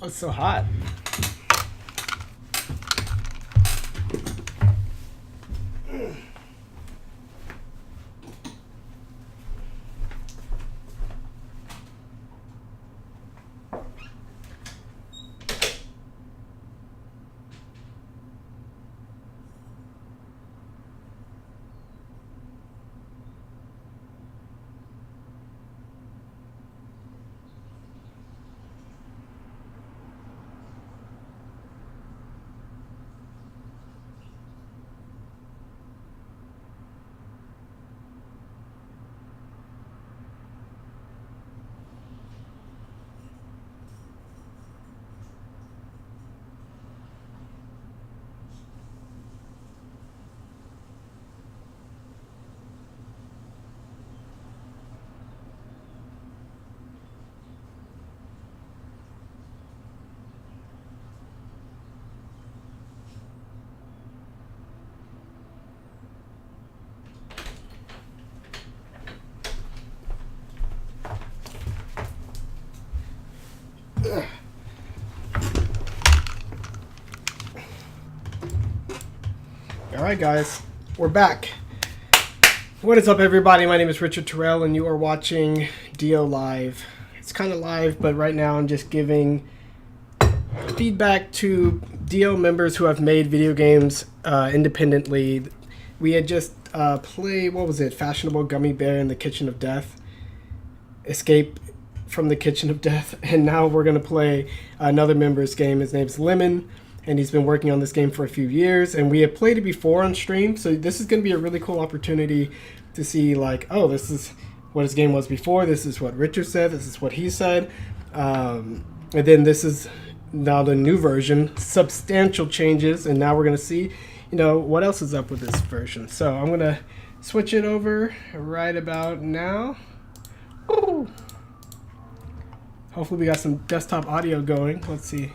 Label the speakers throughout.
Speaker 1: It's so hot. Alright guys, we're back. What is up everybody? My name is Richard Terrell and you are watching Dio Live. It's kind of live, but right now I'm just giving feedback to Dio members who have made video games independently. We had just played, what was it, Fashionable Gummy Bear in the Kitchen of Death. Escape from the Kitchen of Death. And now we're going to play another member's game. His name's Lemon. And he's been working on this game for a few years, and we have played it before on stream, so this is going to be a really cool opportunity to see, like, oh, this is what his game was before, this is what Richard said, this is what he said, and then this is now the new version, substantial changes, and now we're going to see, you know, what else is up with this version. So I'm going to switch it over right about now. Ooh. Hopefully we got some desktop audio going. Let's see.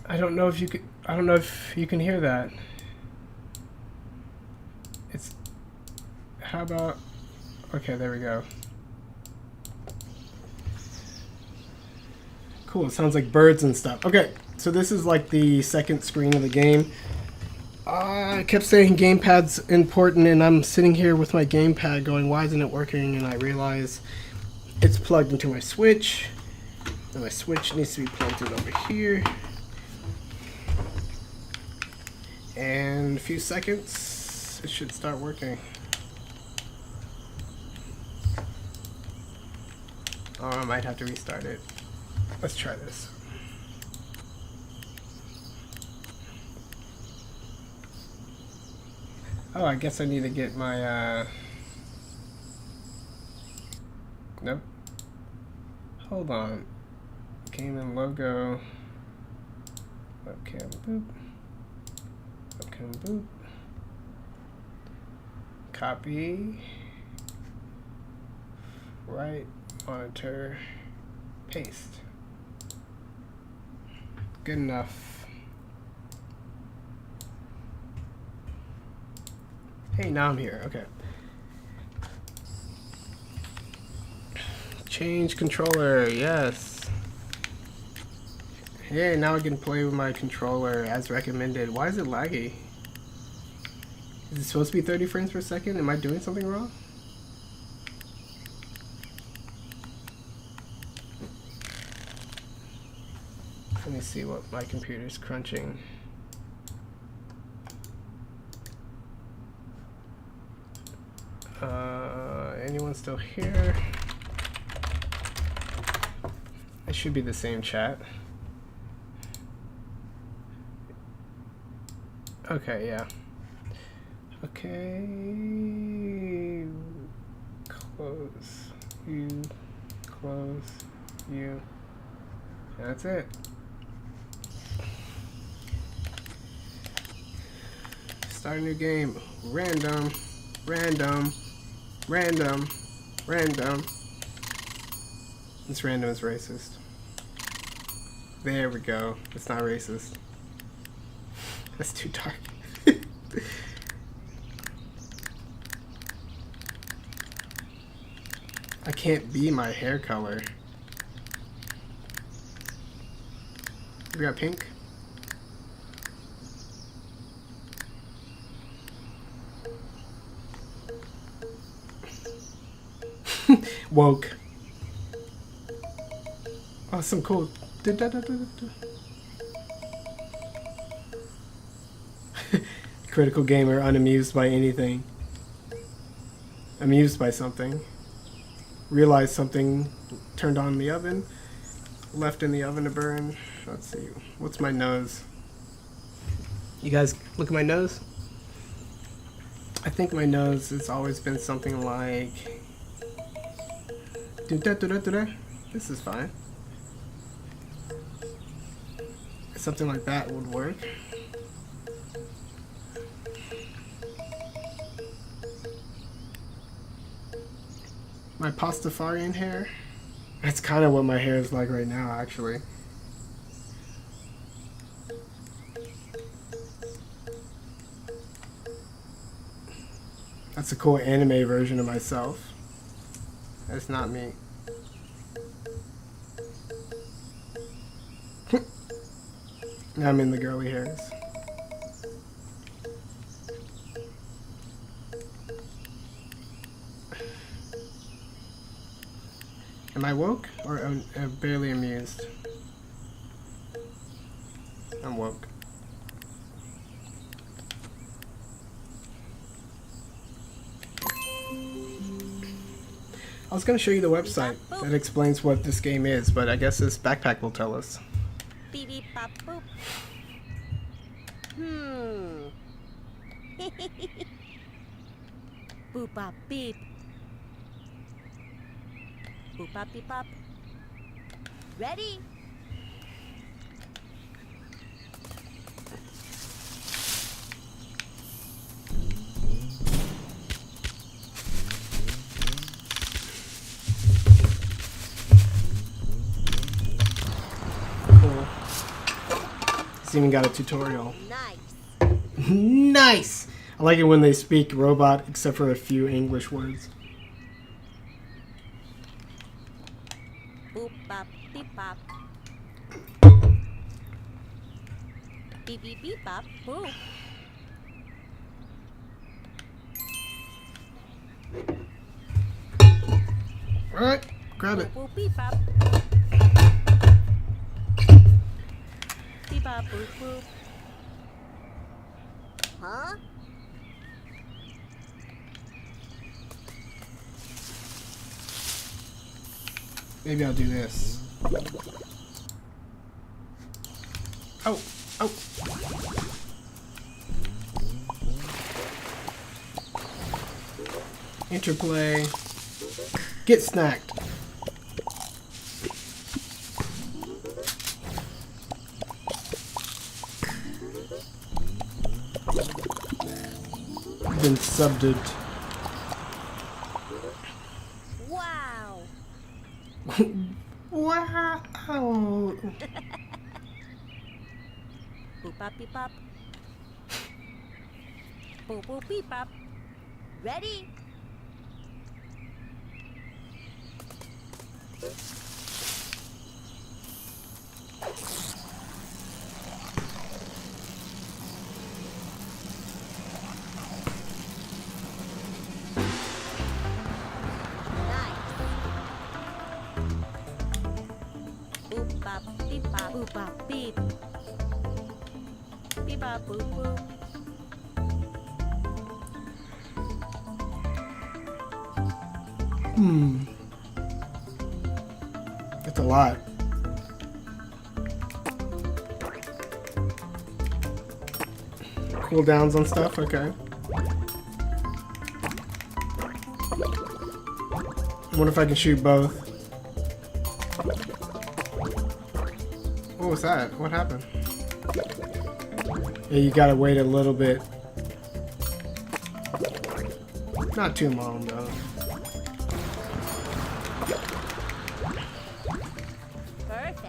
Speaker 1: I don't know if you could. I don't know if you can hear that. It's. How about? Okay, there we go. Cool. It sounds like birds and stuff. Okay, so this is like the second screen of the game. I kept saying gamepad's important, and I'm sitting here with my gamepad going, "Why isn't it working?" And I realize it's plugged into my Switch, and my Switch needs to be plugged in over here. And in a few seconds, it should start working. Oh, I might have to restart it. Let's try this. Oh, I guess I need to get my, Nope. Hold on. Game and logo. Webcam, boop. Webcam, boop. Copy. Right. Monitor. Paste. Good enough. Hey, now I'm here. Okay. Change controller. Yes. Hey, now I can play with my controller as recommended. Why is it laggy? Is it supposed to be 30 frames per second? Am I doing something wrong? Let me see what my computer's crunching. Anyone still here? It should be the same chat. Okay, yeah. Okay. Close. You. Close. You. That's it. Start a new game. Random. Random. Random. Random. This random is racist. There we go. It's not racist. That's too dark. I can't be my hair color. We got pink. Woke. Oh, some cool. Critical gamer, unamused by anything. Amused by something. Realized something turned on the oven. Left in the oven to burn. Let's see. What's my nose? You guys look at my nose? I think my nose has always been something like... This is fine. Something like that would work. My Pastafarian hair? That's kind of what my hair is like right now, actually. That's a cool anime version of myself. That's not me. Now I'm in the girly hairs. Am I woke or barely amused? I'm woke. I was going to show you the website that explains what this game is, but I guess this backpack will tell us.
Speaker 2: Beep beep bop boop. Boop bop beep. Boop bop beep bop. Ready?
Speaker 1: Cool. It's even got a tutorial.
Speaker 2: Nice.
Speaker 1: Nice! I like it when they speak robot, except for a few English words.
Speaker 2: Boop bop beep bop. Beep beep beep bop boop.
Speaker 1: Alright, grab it.
Speaker 2: Boop beep bop. Beep bop boop boop. Huh?
Speaker 1: Maybe I'll do this. Oh, oh. Interplay. Get snacked. Been subdued.
Speaker 2: Wow.
Speaker 1: Wow.
Speaker 2: Boop bop beep bop. Boop boop beep bop. Ready? Boop bop beep bop boop bop beep. Beep bop boop boop.
Speaker 1: That's a lot. Cooldowns on stuff, okay. I wonder if I can shoot both. What was that? What happened? Yeah, you gotta wait a little bit. Not too long though.
Speaker 2: Perfect.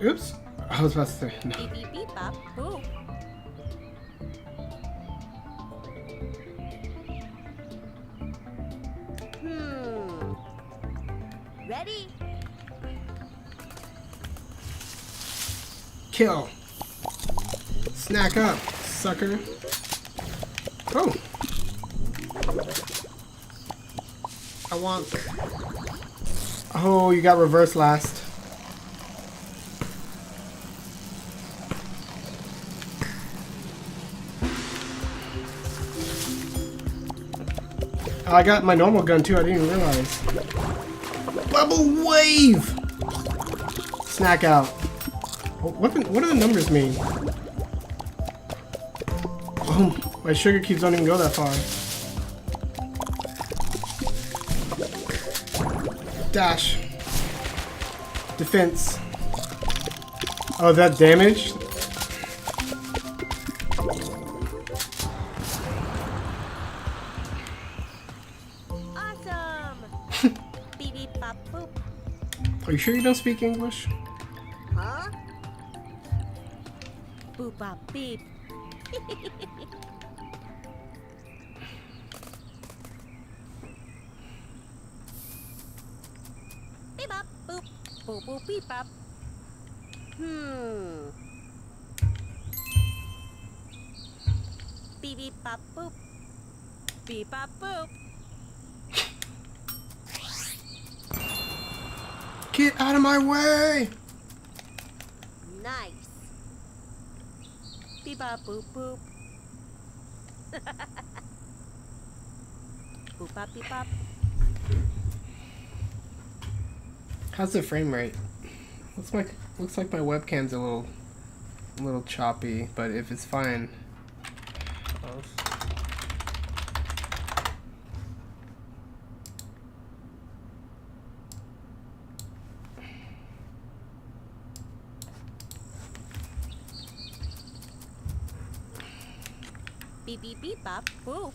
Speaker 1: Oops. I was about to say no.
Speaker 2: Beep beep beep bop boop. Ready?
Speaker 1: Kill. Snack up, sucker. Oh. I want. Oh, you got reverse last. I got my normal gun too, I didn't even realize. Bubble wave! Snack out. What do the numbers mean? Oh, my sugar cubes don't even go that far. Dash. Defense. Oh, that damage?
Speaker 2: Awesome! Beep beep bop boop.
Speaker 1: Are you sure you don't speak English?
Speaker 2: Huh? Boop bop beep. Beep bop boop. Boop boop beep bop. Beep beep bop boop. Beep bop boop.
Speaker 1: Get out of my way!
Speaker 2: Nice. Beep bop boop boop. Boop bop beep bop.
Speaker 1: How's the frame rate? Looks like my webcam's a little choppy, but if it's fine.
Speaker 2: Beep beep beep bop boop.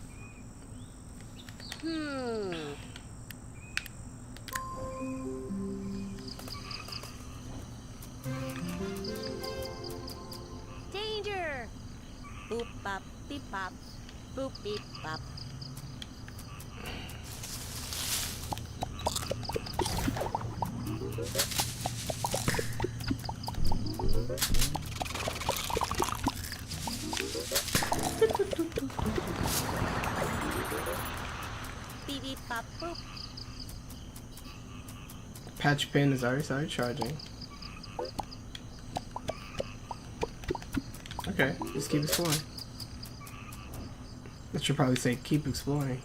Speaker 2: Danger! Boop bop beep bop. Boop beep bop. Beep beep bop boop.
Speaker 1: Patch pin is already started charging. Okay, just keep exploring. I should probably say keep exploring.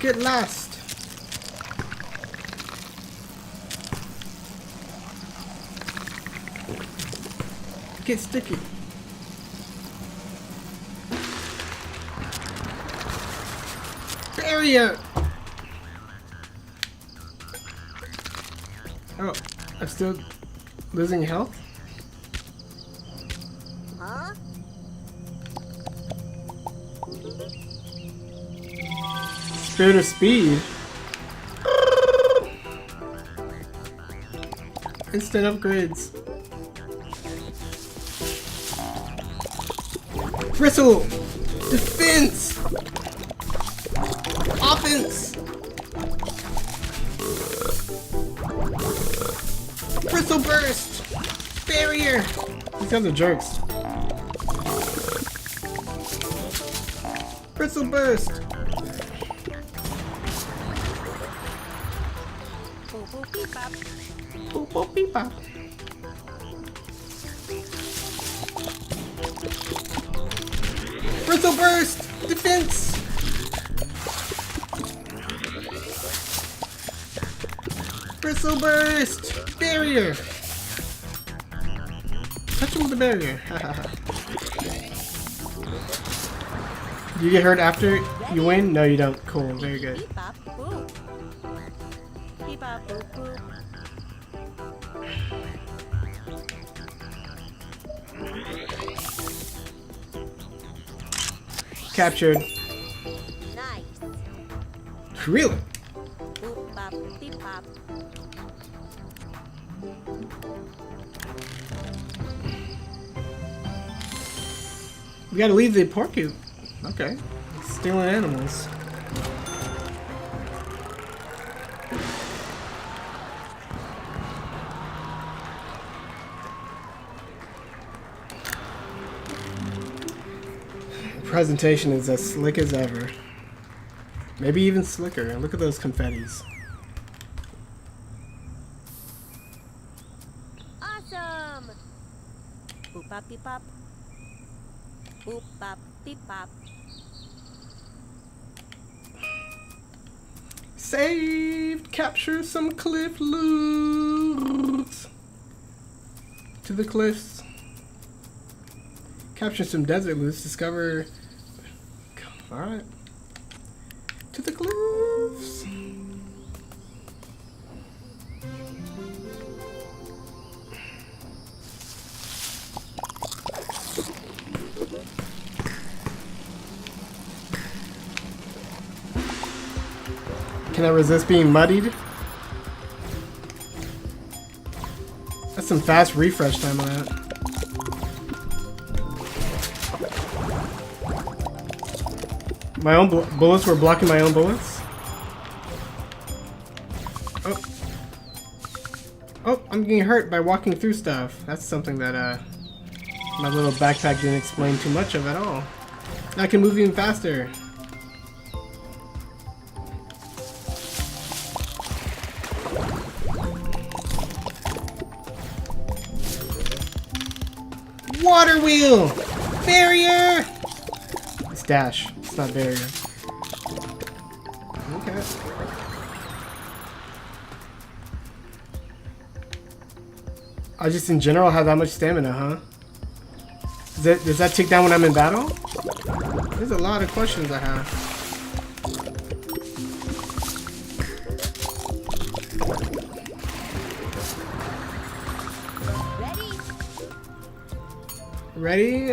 Speaker 1: Get lost! Get sticky! Barrier! Oh, I'm still losing health?
Speaker 2: Huh?
Speaker 1: Spirit of speed? Instant upgrades. Bristle! Defense! Offense! Bristle burst! Barrier! These guys are jerks. Bristle burst!
Speaker 2: Boop boop beep bop.
Speaker 1: Boop boop beep bop. Bristle burst! Defense! Bristle burst! Barrier! Touch him with the barrier. You get hurt after you win? No, you don't. Cool. Very good.
Speaker 2: Beep bop boop. Beep bop boop boop.
Speaker 1: Captured.
Speaker 2: Nice.
Speaker 1: Really?
Speaker 2: Boop bop beep bop.
Speaker 1: We gotta leave the porcupine. Okay. Stealing animals. The presentation is as slick as ever. Maybe even slicker. Look at those confettis.
Speaker 2: Awesome! Boop bop beep bop. Boop bop beep bop.
Speaker 1: Saved! Capture some cliff loot! To the cliffs. Capture some desert loot. Discover... Alright. To the cliffs! Can I resist being muddied? That's some fast refresh time on that. My own bullets were blocking my own bullets. Oh. Oh, I'm getting hurt by walking through stuff. That's something that my little backpack didn't explain too much of at all. Now I can move even faster. Water wheel! Barrier! It's dash. It's not barrier. Okay. I just in general have that much stamina, huh? Does that tick down when I'm in battle? There's a lot of questions I have. Ready?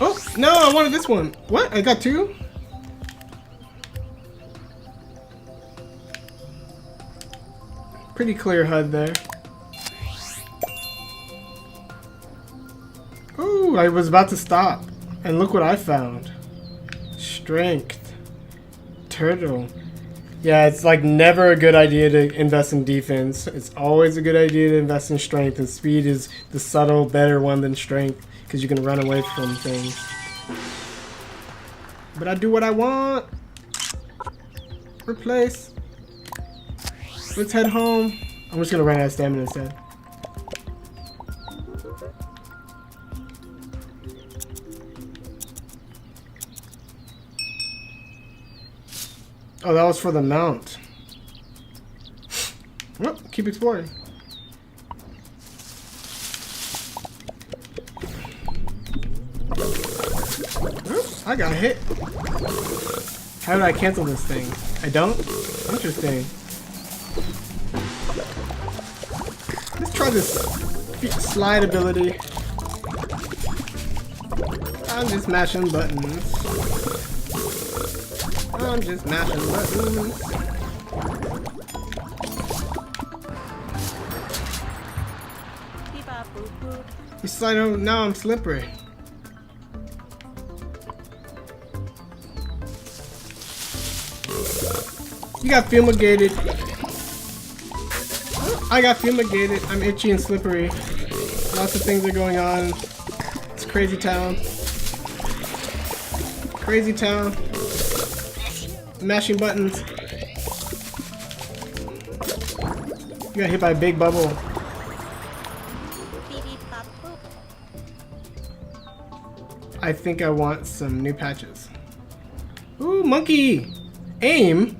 Speaker 1: Oh, no, I wanted this one. What? I got two? Pretty clear HUD there. Oh, I was about to stop. And look what I found. Strength. Turtle. Yeah, it's like never a good idea to invest in defense. It's always a good idea to invest in strength, and speed is the subtle, better one than strength, because you can run away from things. But I do what I want. Replace. Let's head home. I'm just gonna run out of stamina instead. Oh, that was for the mount. Well, keep exploring. Oh, I got hit. How did I cancel this thing? I don't? Interesting. Let's try this slide ability. I'm just mashing buttons. I'm just mashing buttons. You slide over, now I'm slippery. You got fumigated. I got fumigated. I'm itchy and slippery. Lots of things are going on. It's crazy town. Crazy town. Mashing buttons. You got hit by a big bubble. I think I want some new patches. Ooh, monkey! Aim?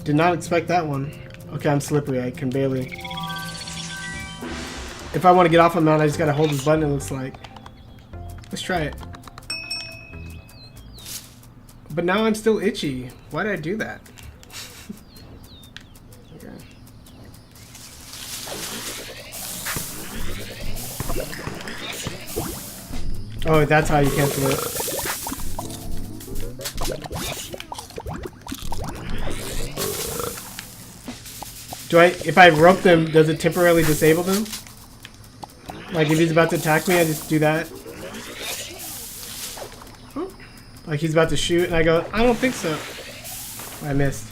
Speaker 1: Did not expect that one. Okay, I'm slippery. I can barely. If I want to get off a mount, I just gotta hold this button, it looks like. Let's try it. But now I'm still itchy. Why did I do that? Okay. Oh, that's how you cancel it. If I rope them, does it temporarily disable them? Like if he's about to attack me, I just do that. Oh. Like he's about to shoot, and I go, I don't think so. I missed.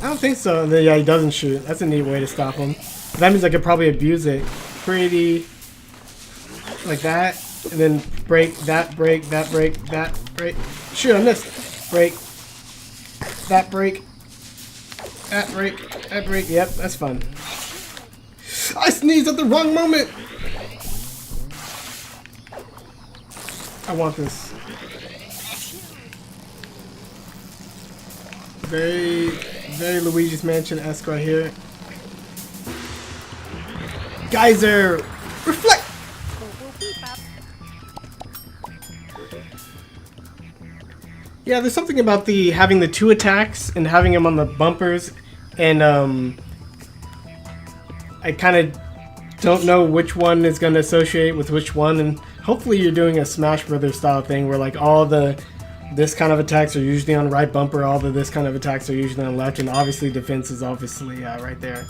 Speaker 1: I don't think so. And then yeah, he doesn't shoot. That's a neat way to stop him. That means I could probably abuse it. Pretty like that, and then break that, break that, break that, break. Shoot, I missed. Break. That break. That break. That break. Yep, that's fun. I sneezed at the wrong moment. I want this. Very, very Luigi's Mansion-esque right here. Geyser! Reflect! Yeah, there's something about having the 2 attacks and having them on the bumpers, and I kind of don't know which one is going to associate with which one, and hopefully you're doing a Smash Brothers style thing where like all this kind of attacks are usually on right bumper, all this kind of attacks are usually on left, and obviously defense is obviously right there.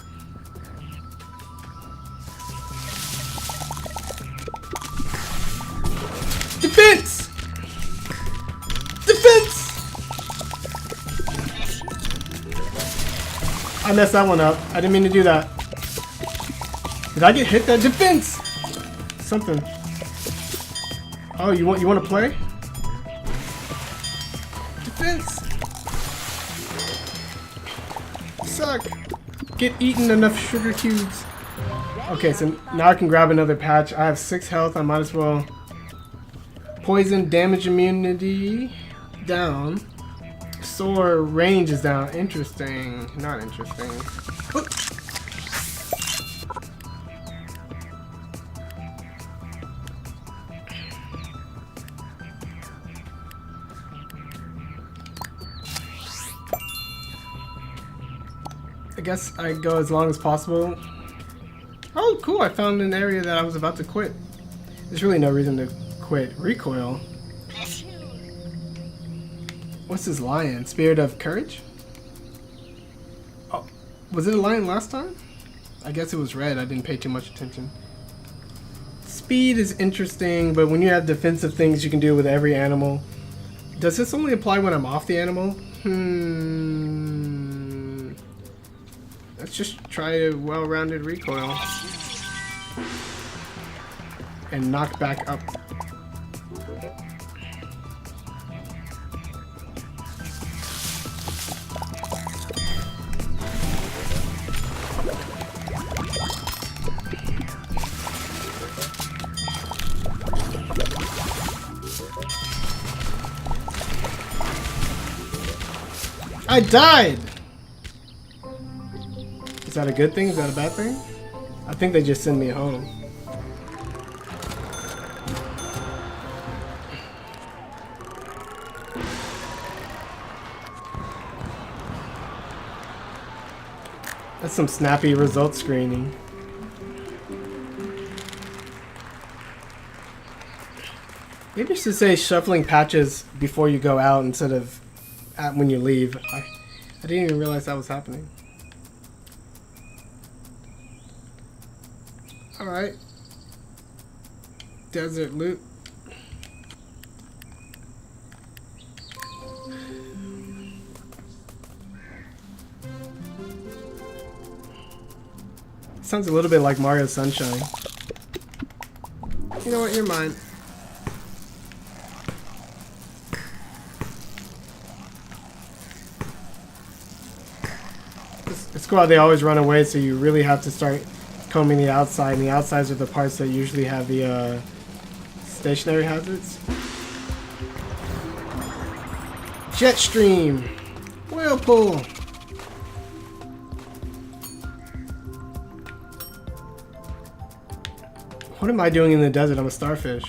Speaker 1: Defense! Defense! I messed that one up. I didn't mean to do that. Did I get hit? That defense! Something. Oh, you want to play? Defense! Suck! Get eaten enough sugar cubes. Okay, so now I can grab another patch. I have 6 health. I might as well. Poison damage immunity down. Soar range is down. Interesting. Not interesting. Oop. I guess I go as long as possible. Oh, cool. I found an area that I was about to quit. There's really no reason to quit. Recoil. What's this lion? Spirit of courage? Oh, was it a lion last time? I guess it was red. I didn't pay too much attention. Speed is interesting, but when you have defensive things you can do with every animal. Does this only apply when I'm off the animal? Let's just try a well-rounded recoil. And knock back up. I died! Is that a good thing? Is that a bad thing? I think they just send me home. That's some snappy result screening. Maybe you should say shuffling patches before you go out instead of when you leave. I didn't even realize that was happening. Alright. Desert loot. Sounds a little bit like Mario Sunshine. You know what? You're mine. It's cool how they always run away, so you really have to start combing the outside, and the outsides are the parts that usually have the stationary hazards. Jetstream! Whirlpool! What am I doing in the desert? I'm a starfish.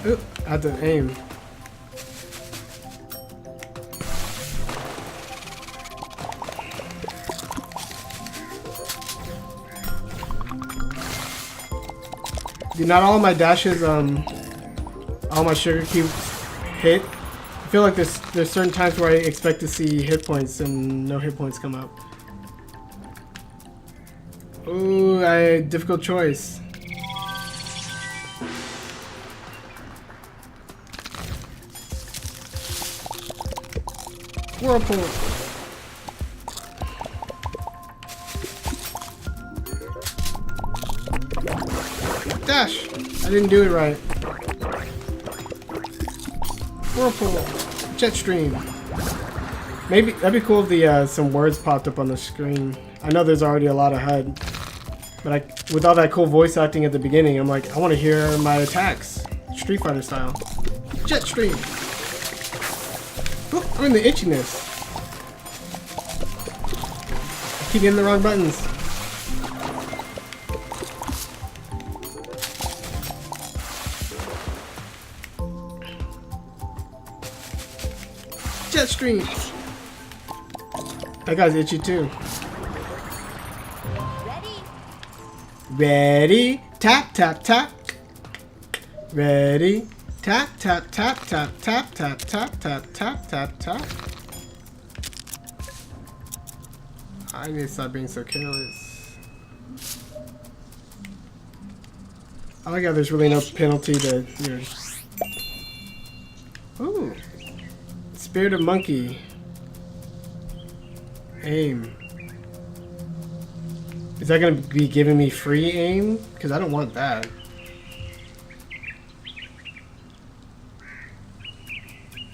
Speaker 1: Oop, I had to aim. Dude, not all of my dashes, all my sugar cubes hit. I feel like there's certain times where I expect to see hit points and no hit points come up. Ooh, difficult choice. Whirlpool. Dash. I didn't do it right. Whirlpool. Jetstream. Maybe that'd be cool if some words popped up on the screen. I know there's already a lot of HUD, but with all that cool voice acting at the beginning, I'm like, I want to hear my attacks, Street Fighter style. Jetstream. Oh, I'm in the itchiness. I keep hitting the wrong buttons. Jetstream. That guy's itchy too. Ready? Tap, tap, tap. Ready? Tap, tap, tap, tap, tap, tap, tap, tap, tap, tap, tap. I need to stop being so careless. I like how there's really no penalty to, you know. Ooh. Spirit of Monkey. Aim. Is that going to be giving me free aim? Because I don't want that.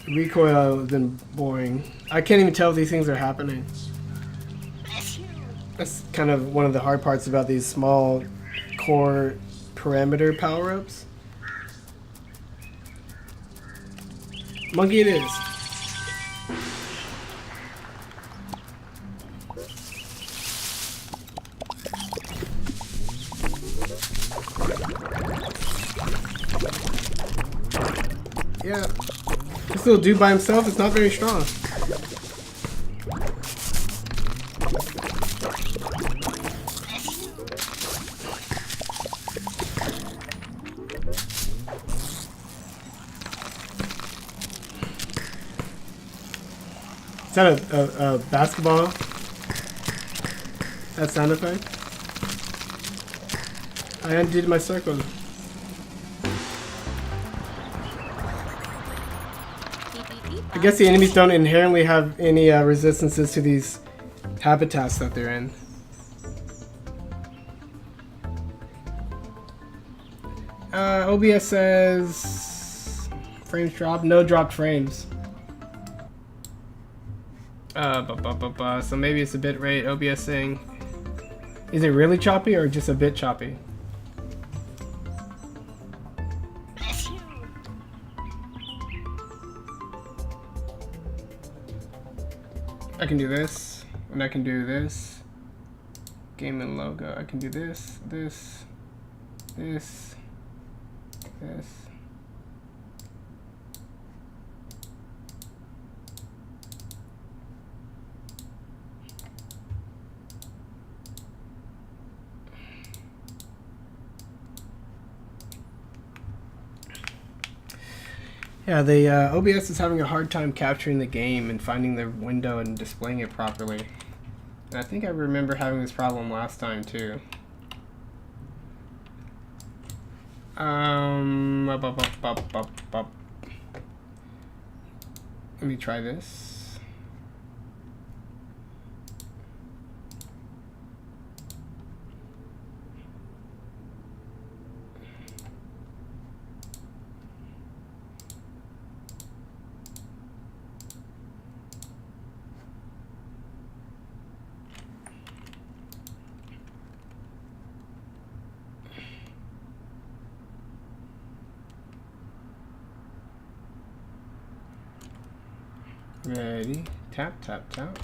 Speaker 1: Recoil has been boring. I can't even tell if these things are happening. That's kind of one of the hard parts about these small core parameter power-ups. Monkey it is. Yeah. This little dude by himself is not very strong. Is that a basketball? That sound effect? I undid my circle. I guess the enemies don't inherently have any resistances to these habitats that they're in. OBS says frames drop. No dropped frames. So maybe it's a bit rate. OBS saying, is it really choppy or just a bit choppy? I can do this, and I can do this. Game and logo. I can do this, this, this, this. Yeah, the OBS is having a hard time capturing the game and finding the window and displaying it properly. And I think I remember having this problem last time too. Let me try this. Ready? Tap, tap, tap.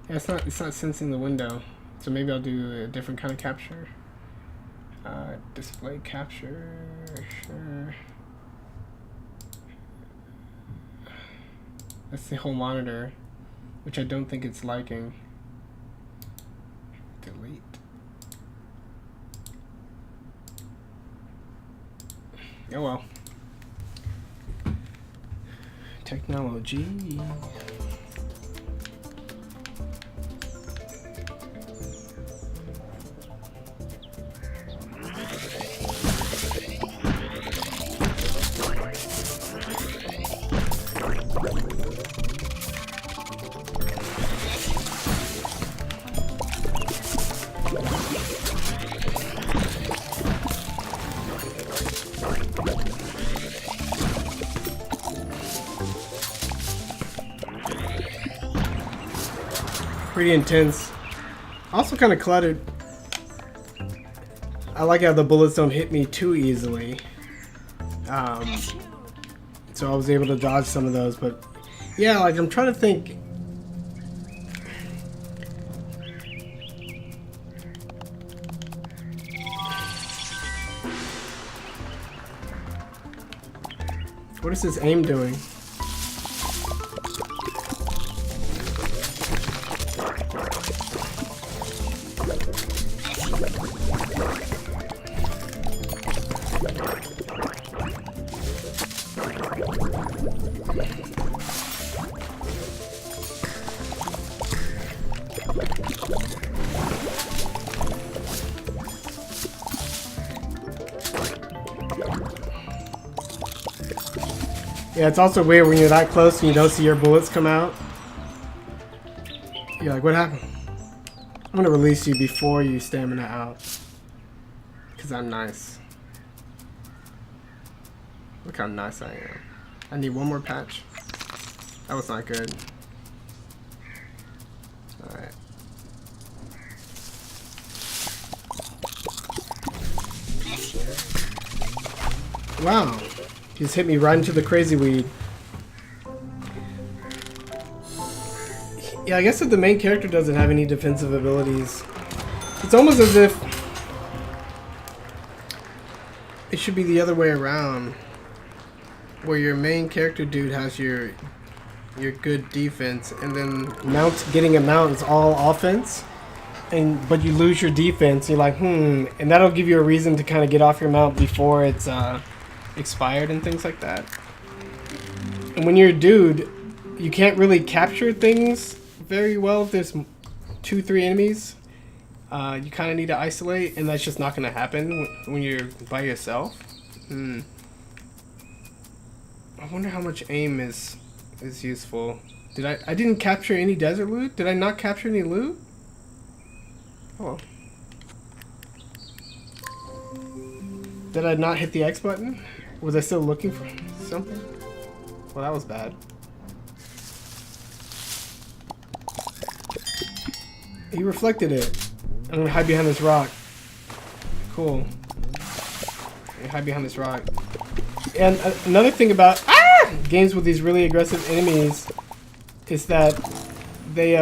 Speaker 1: Yeah, it's not sensing the window. So maybe I'll do a different kind of capture. Display capture, sure. That's the whole monitor, which I don't think it's liking. Delete. Oh well. Technology. Pretty intense. Also kind of cluttered. I like how the bullets don't hit me too easily. So I was able to dodge some of those, but yeah, like I'm trying to think. What is this aim doing? Yeah, it's also weird when you're that close and you don't see your bullets come out. You're like, what happened? I'm gonna release you before you stamina out. Because I'm nice. Look how nice I am. I need one more patch. That was not good. Alright. Wow. He just hit me right into the crazy weed. Yeah, I guess if the main character doesn't have any defensive abilities, it's almost as if it should be the other way around, where your main character dude has your good defense, and then getting a mount is all offense, but you lose your defense. You're like, and that'll give you a reason to kind of get off your mount before it's expired and things like that. And when you're a dude, you can't really capture things very well if there's 2-3 enemies. You kind of need to isolate, and that's just not going to happen when you're by yourself. I wonder how much aim is useful. I didn't capture any desert loot? Did I not capture any loot? Oh. Did I not hit the X button? Was I still looking for something? Well, that was bad. He reflected it. I'm gonna hide behind this rock. Cool. Hide behind this rock. And another thing about games with these really aggressive enemies is that they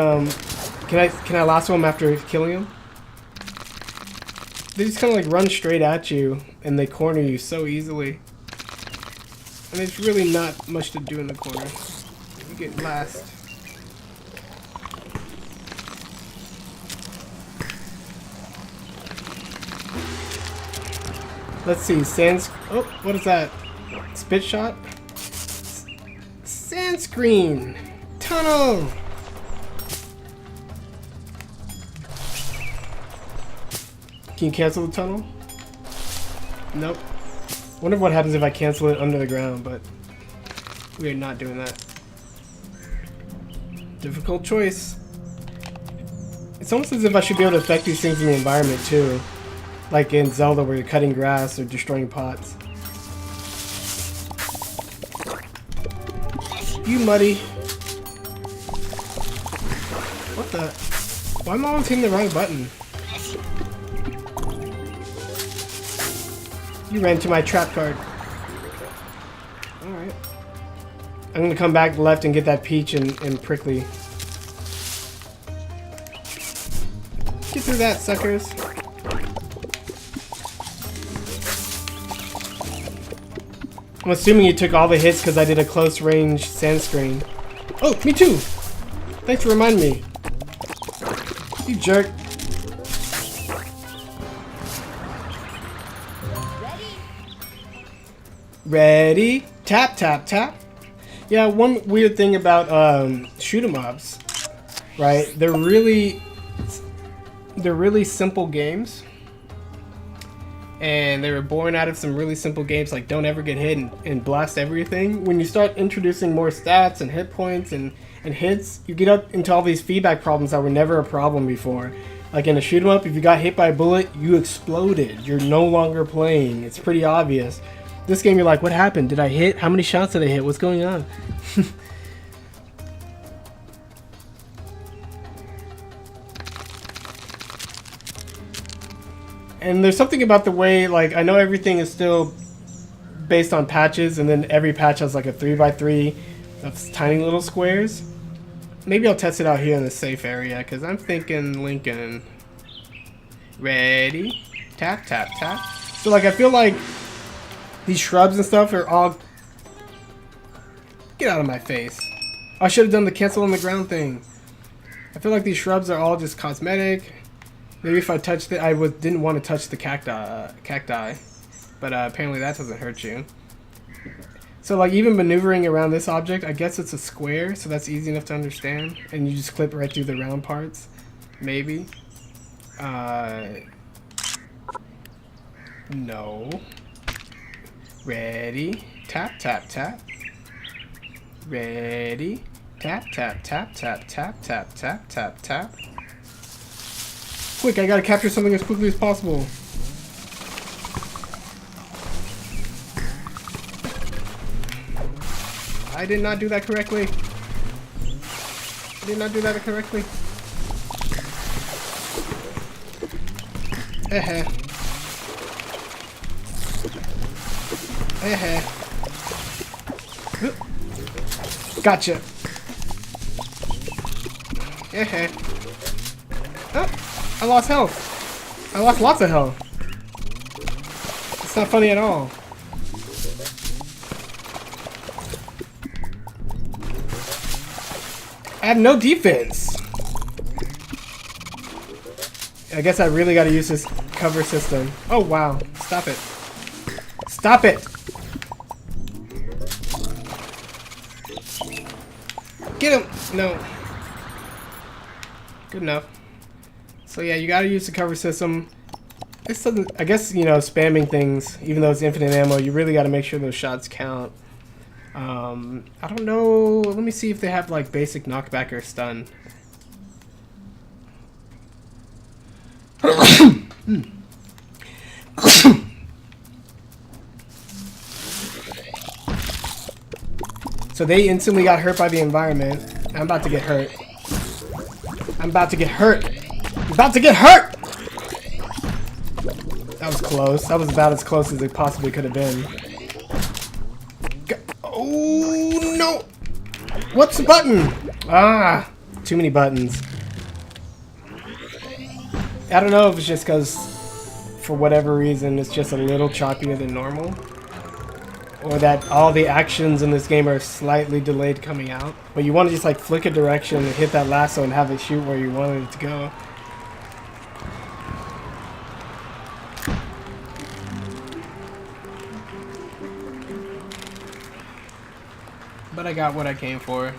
Speaker 1: can I lasso them after killing them? They just kind of like run straight at you and they corner you so easily. And there's really not much to do in the corner. You get last. Let's see, oh, what is that? Spit shot? Sand screen! Tunnel! Can you cancel the tunnel? Nope. Wonder what happens if I cancel it under the ground, but we are not doing that. Difficult choice. It's almost as if I should be able to affect these things in the environment too. Like in Zelda where you're cutting grass or destroying pots. You muddy. What the? Why am I always hitting the wrong button? You ran to my trap card. Alright. I'm gonna come back left and get that peach and prickly. Get through that, suckers. I'm assuming you took all the hits because I did a close range sand screen. Oh, me too! Thanks for reminding me. You jerk. Ready? Tap, tap, tap. Yeah, one weird thing about shoot 'em ups, right? They're really simple games. And they were born out of some really simple games like don't ever get hit and blast everything. When you start introducing more stats and hit points and hits, you get up into all these feedback problems that were never a problem before. Like in a shoot 'em up, if you got hit by a bullet, you exploded. You're no longer playing. It's pretty obvious. This game, you're like, what happened? Did I hit? How many shots did I hit? What's going on? And there's something about the way, like, I know everything is still based on patches, and then every patch has like a 3x3 of tiny little squares. Maybe I'll test it out here in the safe area, because I'm thinking Lincoln. Ready? Tap, tap, tap. So, like, I feel like these shrubs and stuff are all... Get out of my face. I should have done the cancel on the ground thing. I feel like these shrubs are all just cosmetic. Maybe if I touched it, I didn't want to touch the cacti. But apparently that doesn't hurt you. So, like, even maneuvering around this object, I guess it's a square, so that's easy enough to understand. And you just clip right through the round parts. Maybe. No. Ready? Tap, tap, tap. Ready? Tap, tap, tap, tap, tap, tap, tap, tap, tap. Quick, I gotta capture something as quickly as possible. I did not do that correctly. I did not do that correctly. Eh. Gotcha. Oh, I lost health. I lost lots of health. It's not funny at all. I have no defense. I guess I really gotta use this cover system. Oh wow. Stop it. Stop it! Get him! No. Good enough. So yeah, you gotta use the cover system. This doesn't, I guess, you know, spamming things, even though it's infinite ammo, you really gotta make sure those shots count. I don't know, let me see if they have like basic knockback or stun. So they instantly got hurt by the environment. I'm about to get hurt. I'm about to get hurt. I'm about to get hurt! That was close. That was about as close as it possibly could have been. Oh, no! What's the button? Ah, too many buttons. I don't know if it's just because, for whatever reason, it's just a little choppier than normal. Or that all the actions in this game are slightly delayed coming out. But you want to just like flick a direction and hit that lasso and have it shoot where you wanted it to go. But I got what I came for.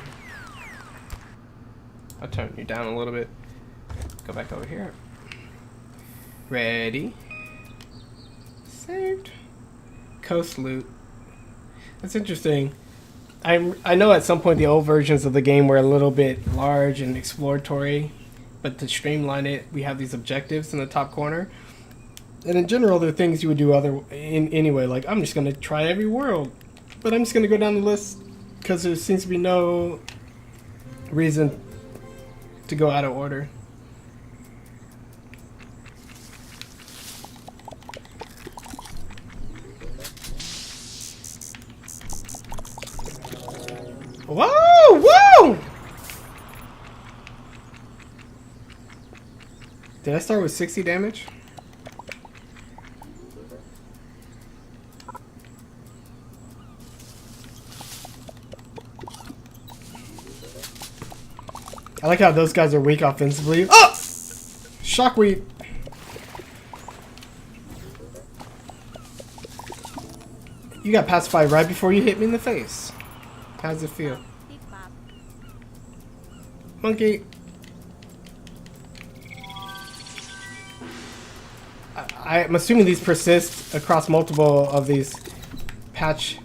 Speaker 1: I'll turn you down a little bit. Go back over here. Ready. Saved. Coast loot. That's interesting. I know at some point the old versions of the game were a little bit large and exploratory, but to streamline it, we have these objectives in the top corner. And in general, there are things you would do anyway, like I'm just going to try every world. But I'm just going to go down the list because there seems to be no reason to go out of order. Whoa! Whoa! Did I start with 60 damage? I like how those guys are weak offensively. Oh! Shockweed. You got pacified right before you hit me in the face. How does it feel? Monkey. I'm assuming these persist across multiple of these patch.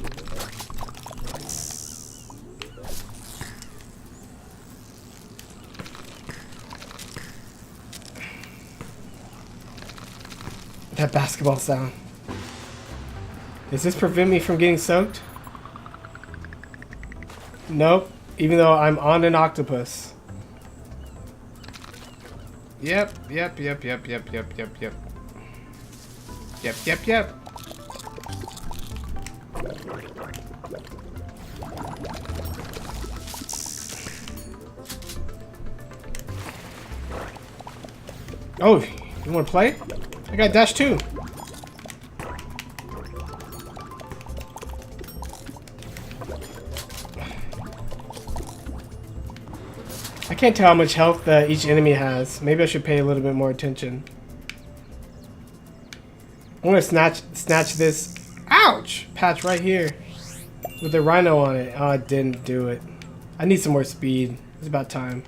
Speaker 1: That basketball sound. Does this prevent me from getting soaked? Nope. Even though I'm on an octopus. Yep. Yep, yep, yep. Oh, you want to play? I got dash too. I can't tell how much health each enemy has. Maybe I should pay a little bit more attention. I'm gonna snatch this. Ouch! Patch right here with the rhino on it. Oh, I didn't do it. I need some more speed. It's about time.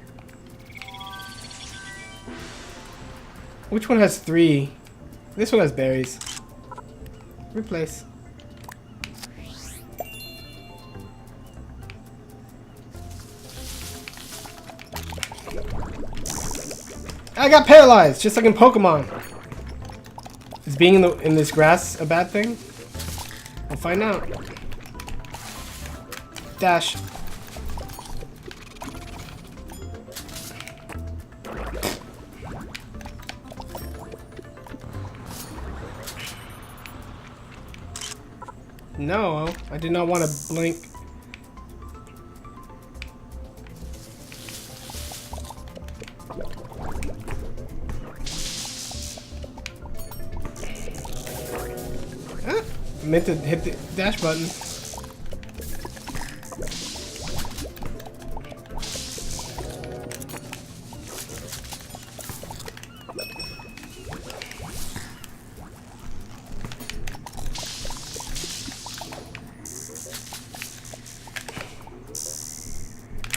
Speaker 1: Which one has 3? This one has berries. Replace. I got paralyzed, just like in Pokemon. Is being in this grass a bad thing? We'll find out. Dash. No, I did not want to blink. Huh? I meant to hit the dash button.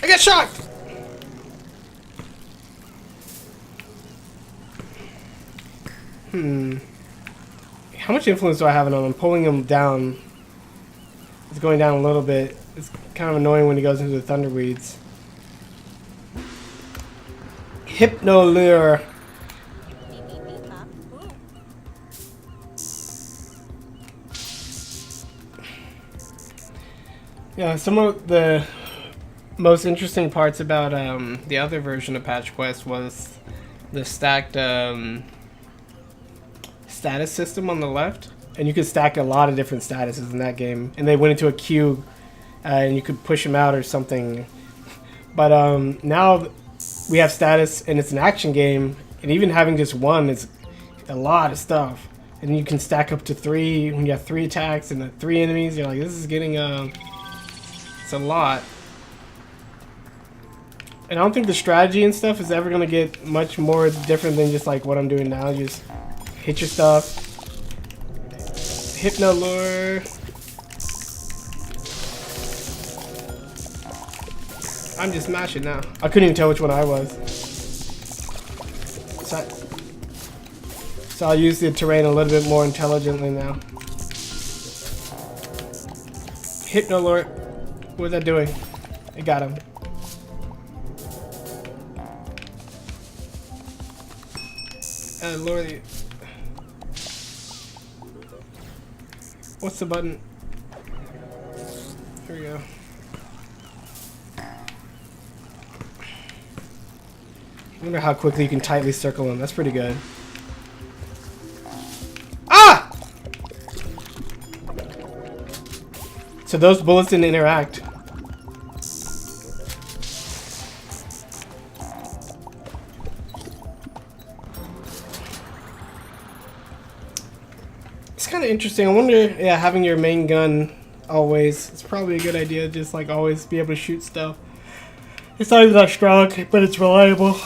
Speaker 1: I got shocked! How much influence do I have on him? I'm pulling him down. It's going down a little bit. It's kind of annoying when he goes into the Thunderweeds. Hypnolure.
Speaker 2: Beep, beep, beep, pop. Ooh.
Speaker 1: Yeah, some of the most interesting parts about the other version of Patch Quest was the stacked status system on the left, and you could stack a lot of different statuses in that game, and they went into a queue and you could push them out or something. But now we have status and it's an action game, and even having just one is a lot of stuff, and you can stack up to 3 when you have 3 attacks and 3 enemies. You're like, this is getting it's a lot. And I don't think the strategy and stuff is ever going to get much more different than just like what I'm doing now. You just hit your stuff. Hypnolure. I'm just smashing now. I couldn't even tell which one I was. So I'll use the terrain a little bit more intelligently now. Hypnolure. What's that doing? It got him. Lure the... What's the button? Here we go. I wonder how quickly you can tightly circle him. That's pretty good. Ah! So those bullets didn't interact. It's kind of interesting. I wonder, yeah, having your main gun always, it's probably a good idea. Just like always be able to shoot stuff. It's not even that strong, but it's reliable.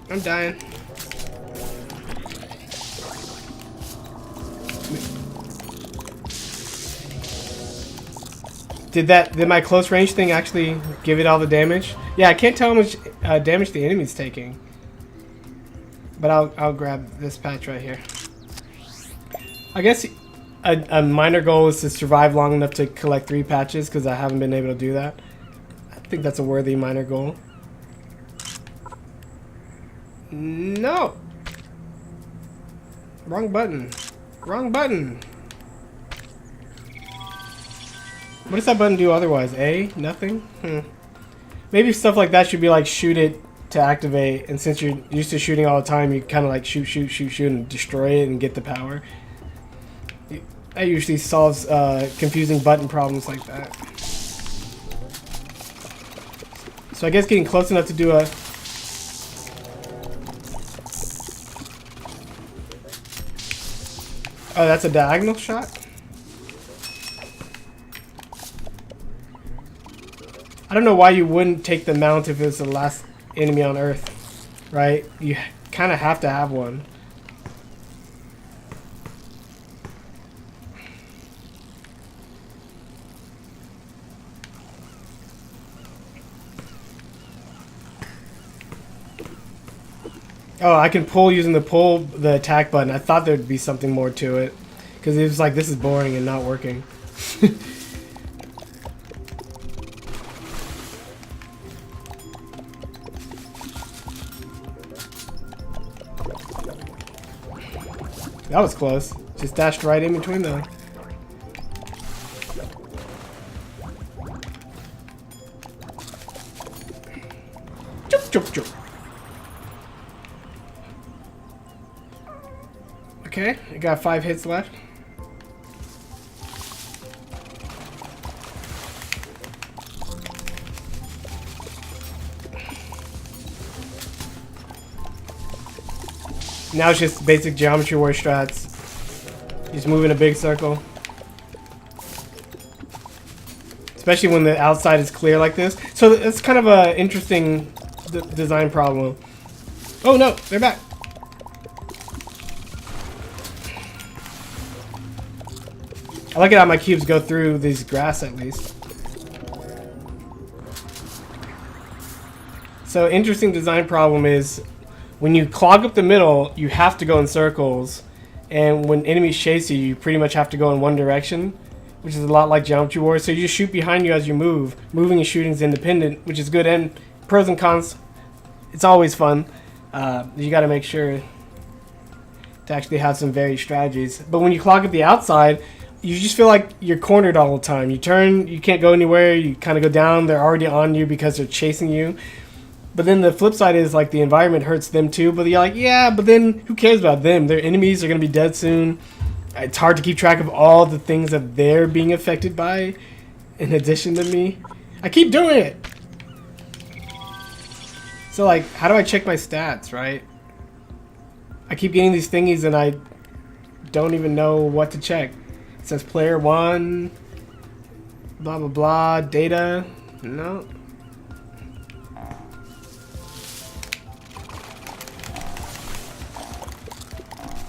Speaker 1: I'm dying. Did my close range thing actually give it all the damage? Yeah, I can't tell how much damage the enemy's taking. But I'll grab this patch right here. I guess a minor goal is to survive long enough to collect 3 patches, because I haven't been able to do that. I think that's a worthy minor goal. No! Wrong button. Wrong button. What does that button do otherwise? A? Nothing? Maybe stuff like that should be like shoot it to activate, and since you're used to shooting all the time, you kind of like shoot, shoot, shoot, shoot, and destroy it and get the power. That usually solves confusing button problems like that. So I guess getting close enough to do a... Oh, that's a diagonal shot? I don't know why you wouldn't take the mount if it was the last enemy on Earth, right? You kind of have to have one. Oh, I can pull using the attack button. I thought there'd be something more to it, because it was like, this is boring and not working. That was close. Just dashed right in between them. Choop, choop, choop. Okay, I got 5 hits left. Now it's just basic Geometry War strats. Just move in a big circle. Especially when the outside is clear like this. So it's kind of a interesting design problem. Oh no, they're back. I like it how my cubes go through these grass at least. So interesting design problem is when you clog up the middle, you have to go in circles. And when enemies chase you, you pretty much have to go in one direction, which is a lot like Geometry Wars. So you just shoot behind you as you move. Moving and shooting is independent, which is good. And pros and cons, it's always fun. You got to make sure to actually have some varied strategies. But when you clog up the outside, you just feel like you're cornered all the time. You turn, you can't go anywhere. You kind of go down. They're already on you because they're chasing you. But then the flip side is like the environment hurts them too. But you're like, yeah, but then who cares about them? Their enemies are going to be dead soon. It's hard to keep track of all the things that they're being affected by in addition to me. I keep doing it. So like, how do I check my stats, right? I keep getting these thingies and I don't even know what to check. It says player 1, blah, blah, blah, data. No.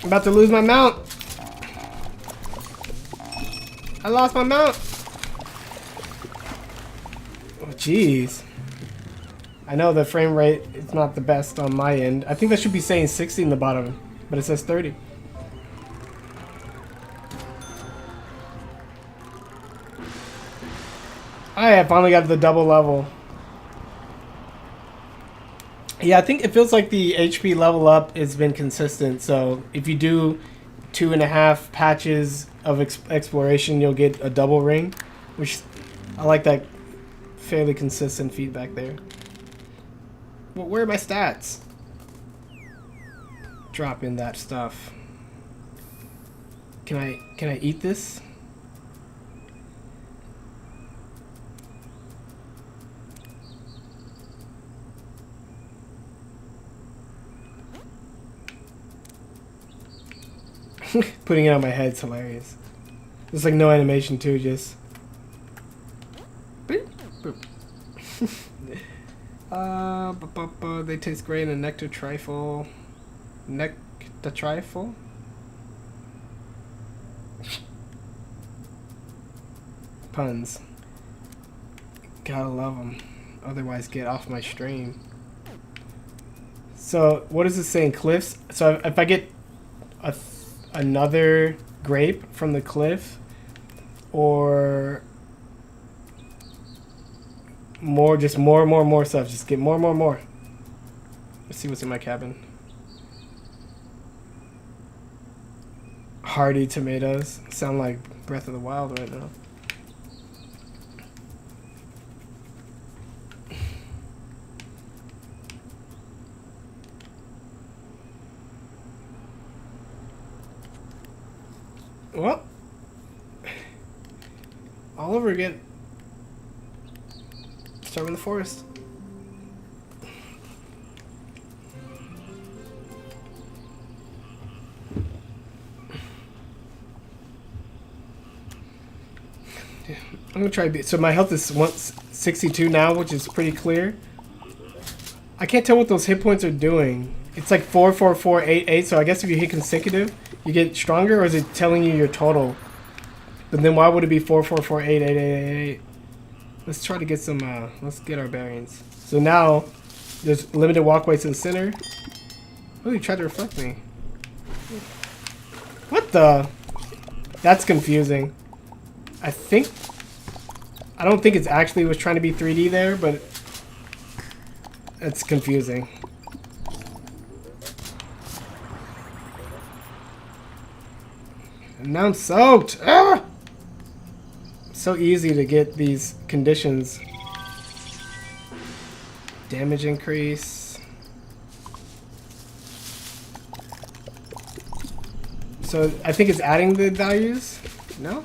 Speaker 1: I'm about to lose my mount. I lost my mount. Oh, jeez. I know the frame rate is not the best on my end. I think that should be saying 60 in the bottom, but it says 30. I finally got the double level. Yeah, I think it feels like the HP level up has been consistent. So if you do 2.5 patches of exploration, you'll get a double ring, which I like that fairly consistent feedback there. Well, where are my stats? Drop in that stuff. Can I eat this? Putting it on my head is hilarious. There's like no animation too, just boop, boop. They taste great in a nectar trifle. Nectar trifle? Puns. Gotta love them. Otherwise get off my stream. So what is this saying? Cliffs? So if I get another grape from the cliff, or more, just more stuff. Just get more. Let's see what's in my cabin. Hardy tomatoes. Sound like Breath of the Wild right now. Well, all over again. Start in the forest. I'm gonna try. So my health is 162 now, which is pretty clear. I can't tell what those hit points are doing. It's like 4, 4, 4, 8, 8. So I guess if you hit consecutive, you get stronger, or is it telling you your total? But then why would it be 4, 4, 4, 8, 8, 8, 8, 8? Let's try to get some. Let's get our bearings. So now there's limited walkways to the center. Oh, you tried to reflect me. What the? That's confusing. I don't think it's actually was trying to be 3D there, but it's confusing. And now I'm soaked. Ah! So easy to get these conditions. Damage increase. So I think it's adding the values. No?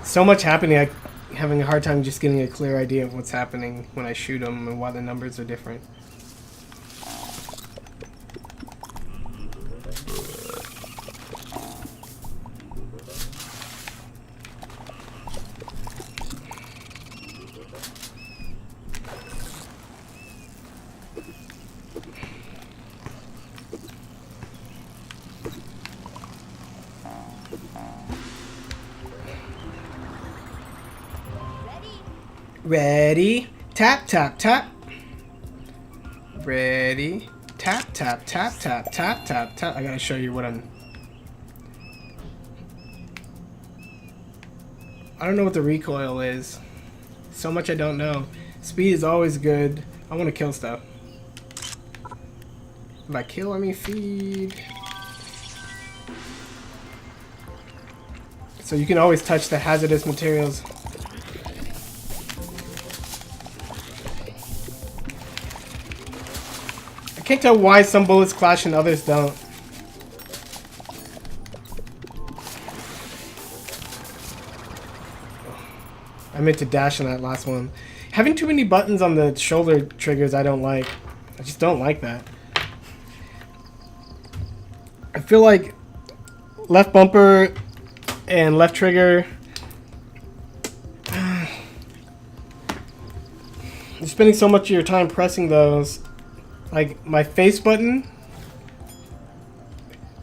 Speaker 1: So much happening, I'm having a hard time just getting a clear idea of what's happening when I shoot them and why the numbers are different. Ready? Tap, tap, tap. Ready? Tap, tap, tap, tap, tap, tap, tap. I gotta show you what I'm... I don't know what the recoil is. So much I don't know. Speed is always good. I want to kill stuff. If I kill, I mean feed. So you can always touch the hazardous materials. I can't tell why some bullets clash and others don't. I meant to dash on that last one. Having too many buttons on the shoulder triggers I don't like. I just don't like that. I feel like left bumper and left trigger. You're spending so much of your time pressing those. Like my face button,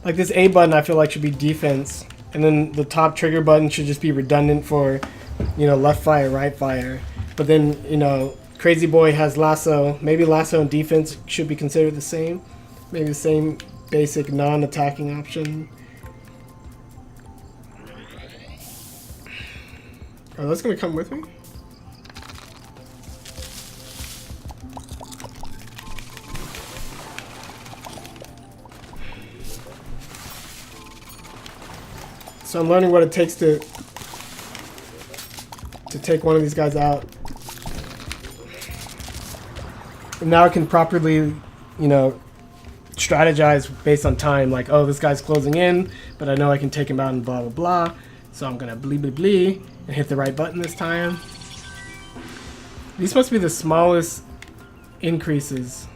Speaker 1: like this A button I feel like should be defense, and then the top trigger button should just be redundant for, you know, left fire, right fire. But then, you know, Crazy Boy has lasso. Maybe lasso and defense should be considered the same. Maybe the same basic non-attacking option. Are those gonna come with me? So I'm learning what it takes to take one of these guys out. And now I can properly, you know, strategize based on time. Like, oh, this guy's closing in, but I know I can take him out and blah, blah, blah. So I'm gonna blee, blee, blee, and hit the right button this time. These must be the smallest increases.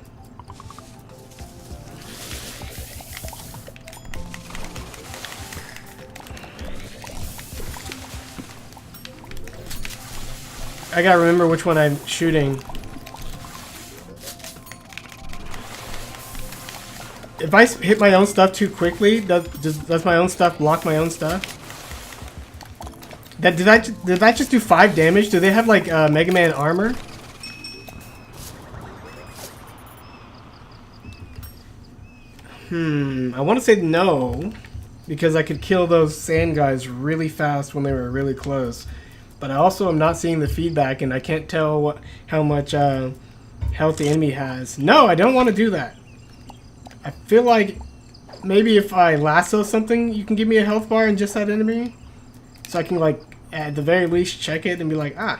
Speaker 1: I gotta remember which one I'm shooting. If I hit my own stuff too quickly, does my own stuff block my own stuff? Did that just do 5 damage? Do they have like Mega Man armor? I want to say no, because I could kill those sand guys really fast when they were really close. but I also am not seeing the feedback, and I can't tell how much health the enemy has. No, I don't want to do that. I feel like maybe if I lasso something, you can give me a health bar in just that enemy. So I can, like, at the very least check it and be like, ah,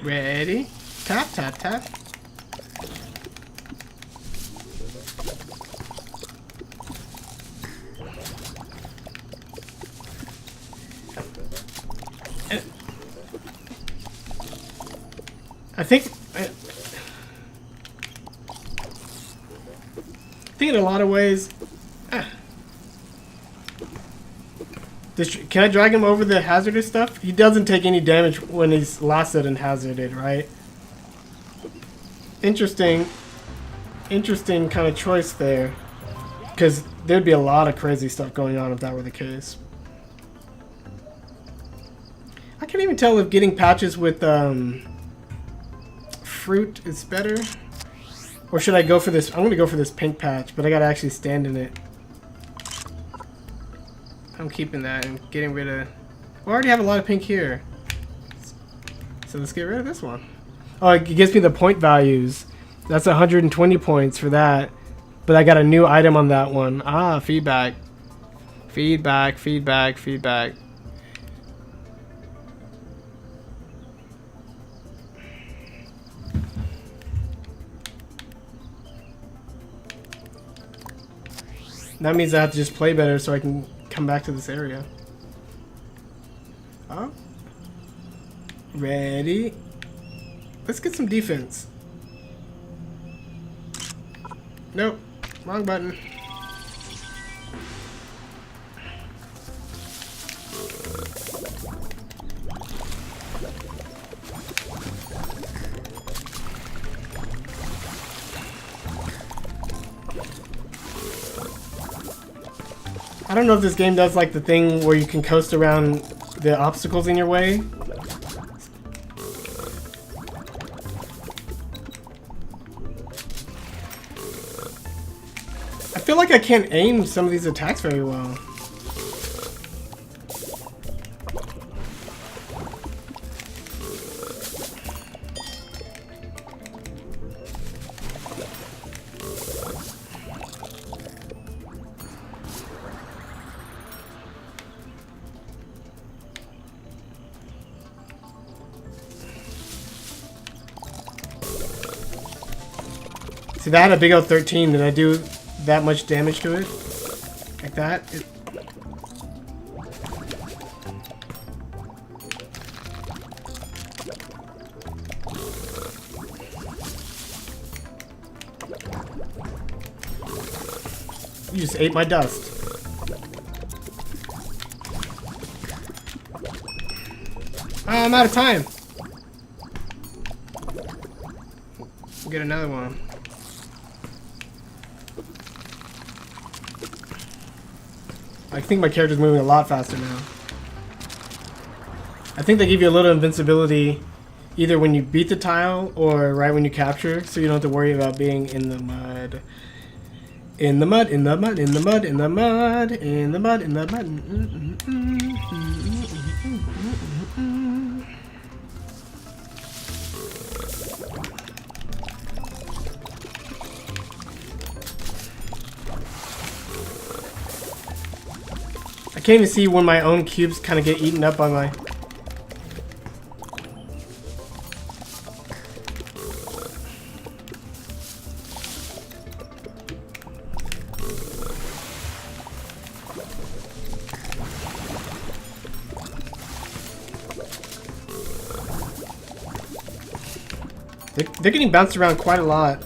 Speaker 1: ready? Tap, tap, tap. I think in a lot of ways, can I drag him over the hazardous stuff? He doesn't take any damage when he's lassoed and hazarded, right? Interesting kind of choice there, because there'd be a lot of crazy stuff going on if that were the case. I can't even tell if getting patches with fruit is better, or should I go for this? I'm gonna go for this pink patch, but I gotta actually stand in it. I'm keeping that and getting rid of. We already have a lot of pink here, so let's get rid of this one. Oh, it gives me the point values. That's 120 points for that, but I got a new item on that one. Ah, feedback, feedback, feedback, feedback. That means I have to just play better so I can come back to this area. Oh. Ready? Let's get some defense. Nope. Wrong button. I don't know if this game does like the thing where you can coast around the obstacles in your way. I feel like I can't aim some of these attacks very well. See, that had a big old 13. Did I do that much damage to it? Like that? You just ate my dust. I'm out of time. We'll get another one. I think my character's moving a lot faster now. I think they give you a little invincibility either when you beat the tile or right when you capture, so you don't have to worry about being in the mud. In the mud, in the mud, in the mud, in the mud, in the mud, in the mud. I can't even see when my own cubes kind of get eaten up by my... They're getting bounced around quite a lot.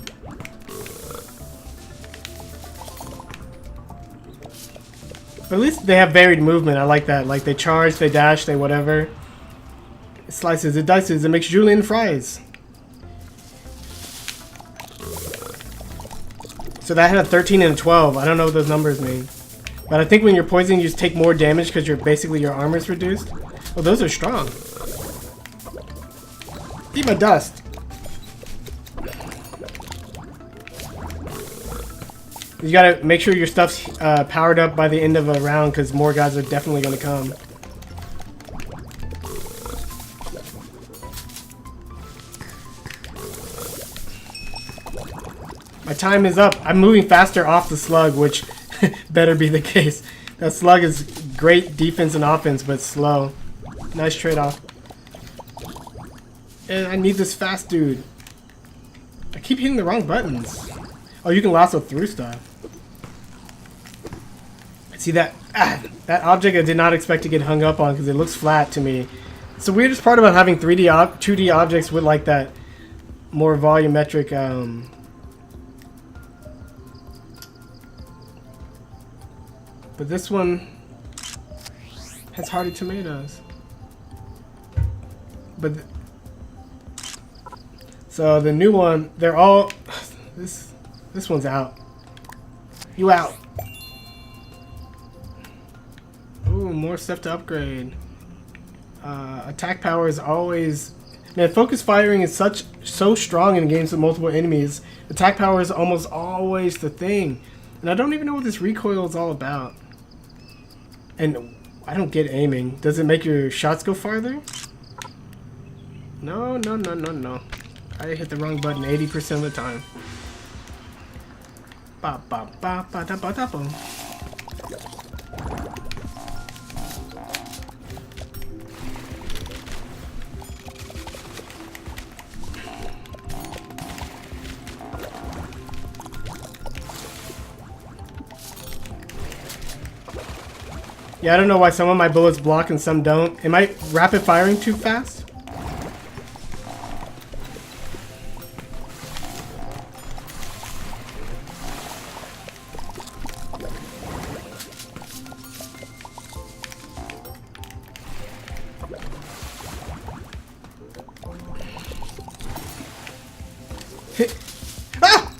Speaker 1: But at least they have varied movement. I like that. Like they charge, they dash, they whatever. It slices, it dices, it makes julienne fries. So that had a 13 and a 12. I don't know what those numbers mean. But I think when you're poisoning, you just take more damage because you're basically your armor's reduced. Oh, those are strong. Eat my dust. You gotta make sure your stuff's powered up by the end of a round because more guys are definitely gonna come. time is up. I'm moving faster off the slug, which better be the case. That slug is great defense and offense, but slow. Nice trade-off. And I need this fast dude. I keep hitting the wrong buttons. Oh, you can lasso through stuff. See that? That object I did not expect to get hung up on because it looks flat to me. It's the weirdest part about having 2D objects with like that more volumetric but this one has hardy tomatoes. But so the new one, they're all this one's out. You out. Ooh, more stuff to upgrade. Attack power is always... Man, focus firing is so strong in games with multiple enemies. Attack power is almost always the thing. And I don't even know what this recoil is all about. And I don't get aiming. Does it make your shots go farther? No, no, no, no, no. I hit the wrong button 80% of the time. Ba ba ba ba da ba da ba. Yeah, I don't know why some of my bullets block and some don't. Am I rapid firing too fast? Ah!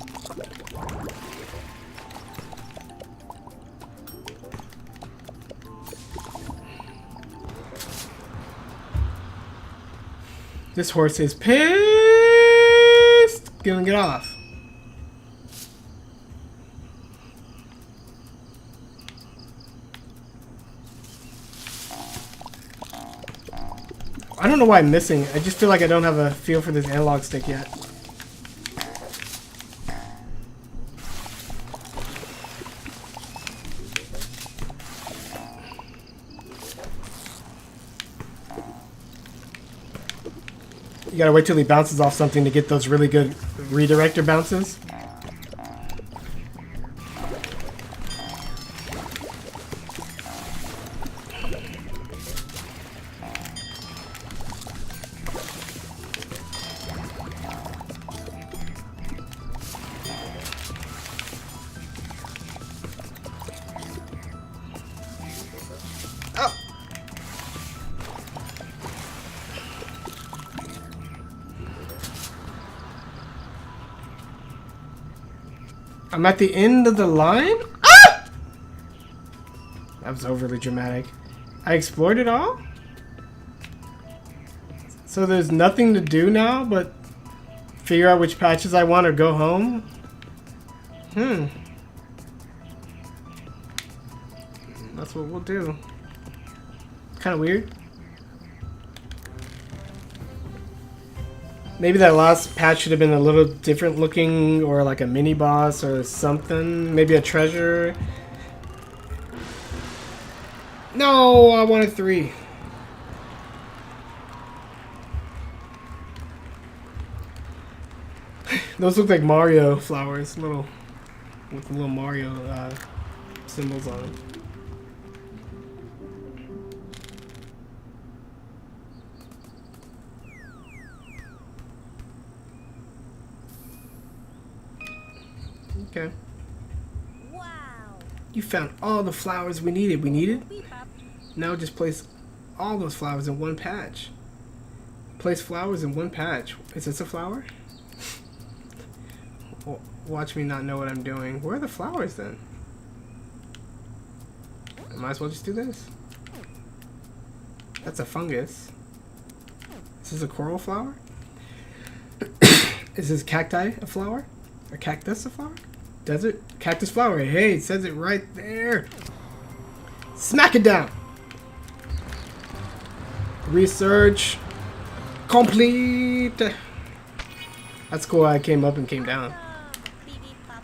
Speaker 1: This horse is pissed. Gonna get off. I don't know why I'm missing. I just feel like I don't have a feel for this analog stick yet. You gotta wait till he bounces off something to get those really good redirector bounces. Oh. I'm at the end of the line? Ah! That was overly dramatic. I explored it all? So there's nothing to do now but figure out which patches I want or go home? That's what we'll do. Kind of weird. Maybe that last patch should have been a little different looking, or like a mini boss or something. Maybe a treasure. No, I wanted 3. Those look like Mario flowers, little with little Mario symbols on them. Okay.
Speaker 2: Wow.
Speaker 1: You found all the flowers we needed.
Speaker 2: Beep up.
Speaker 1: Now just place all those flowers in one patch. Place flowers in one patch. Is this a flower? Watch me not know what I'm doing. Where are the flowers then? I might as well just do this. That's a fungus. Is this a coral flower? Is this cacti a flower? A cactus a flower? Desert? Cactus flower. Hey, it says it right there. Smack it down. Research complete. That's cool. I came up and came down.
Speaker 2: Beep beep pop.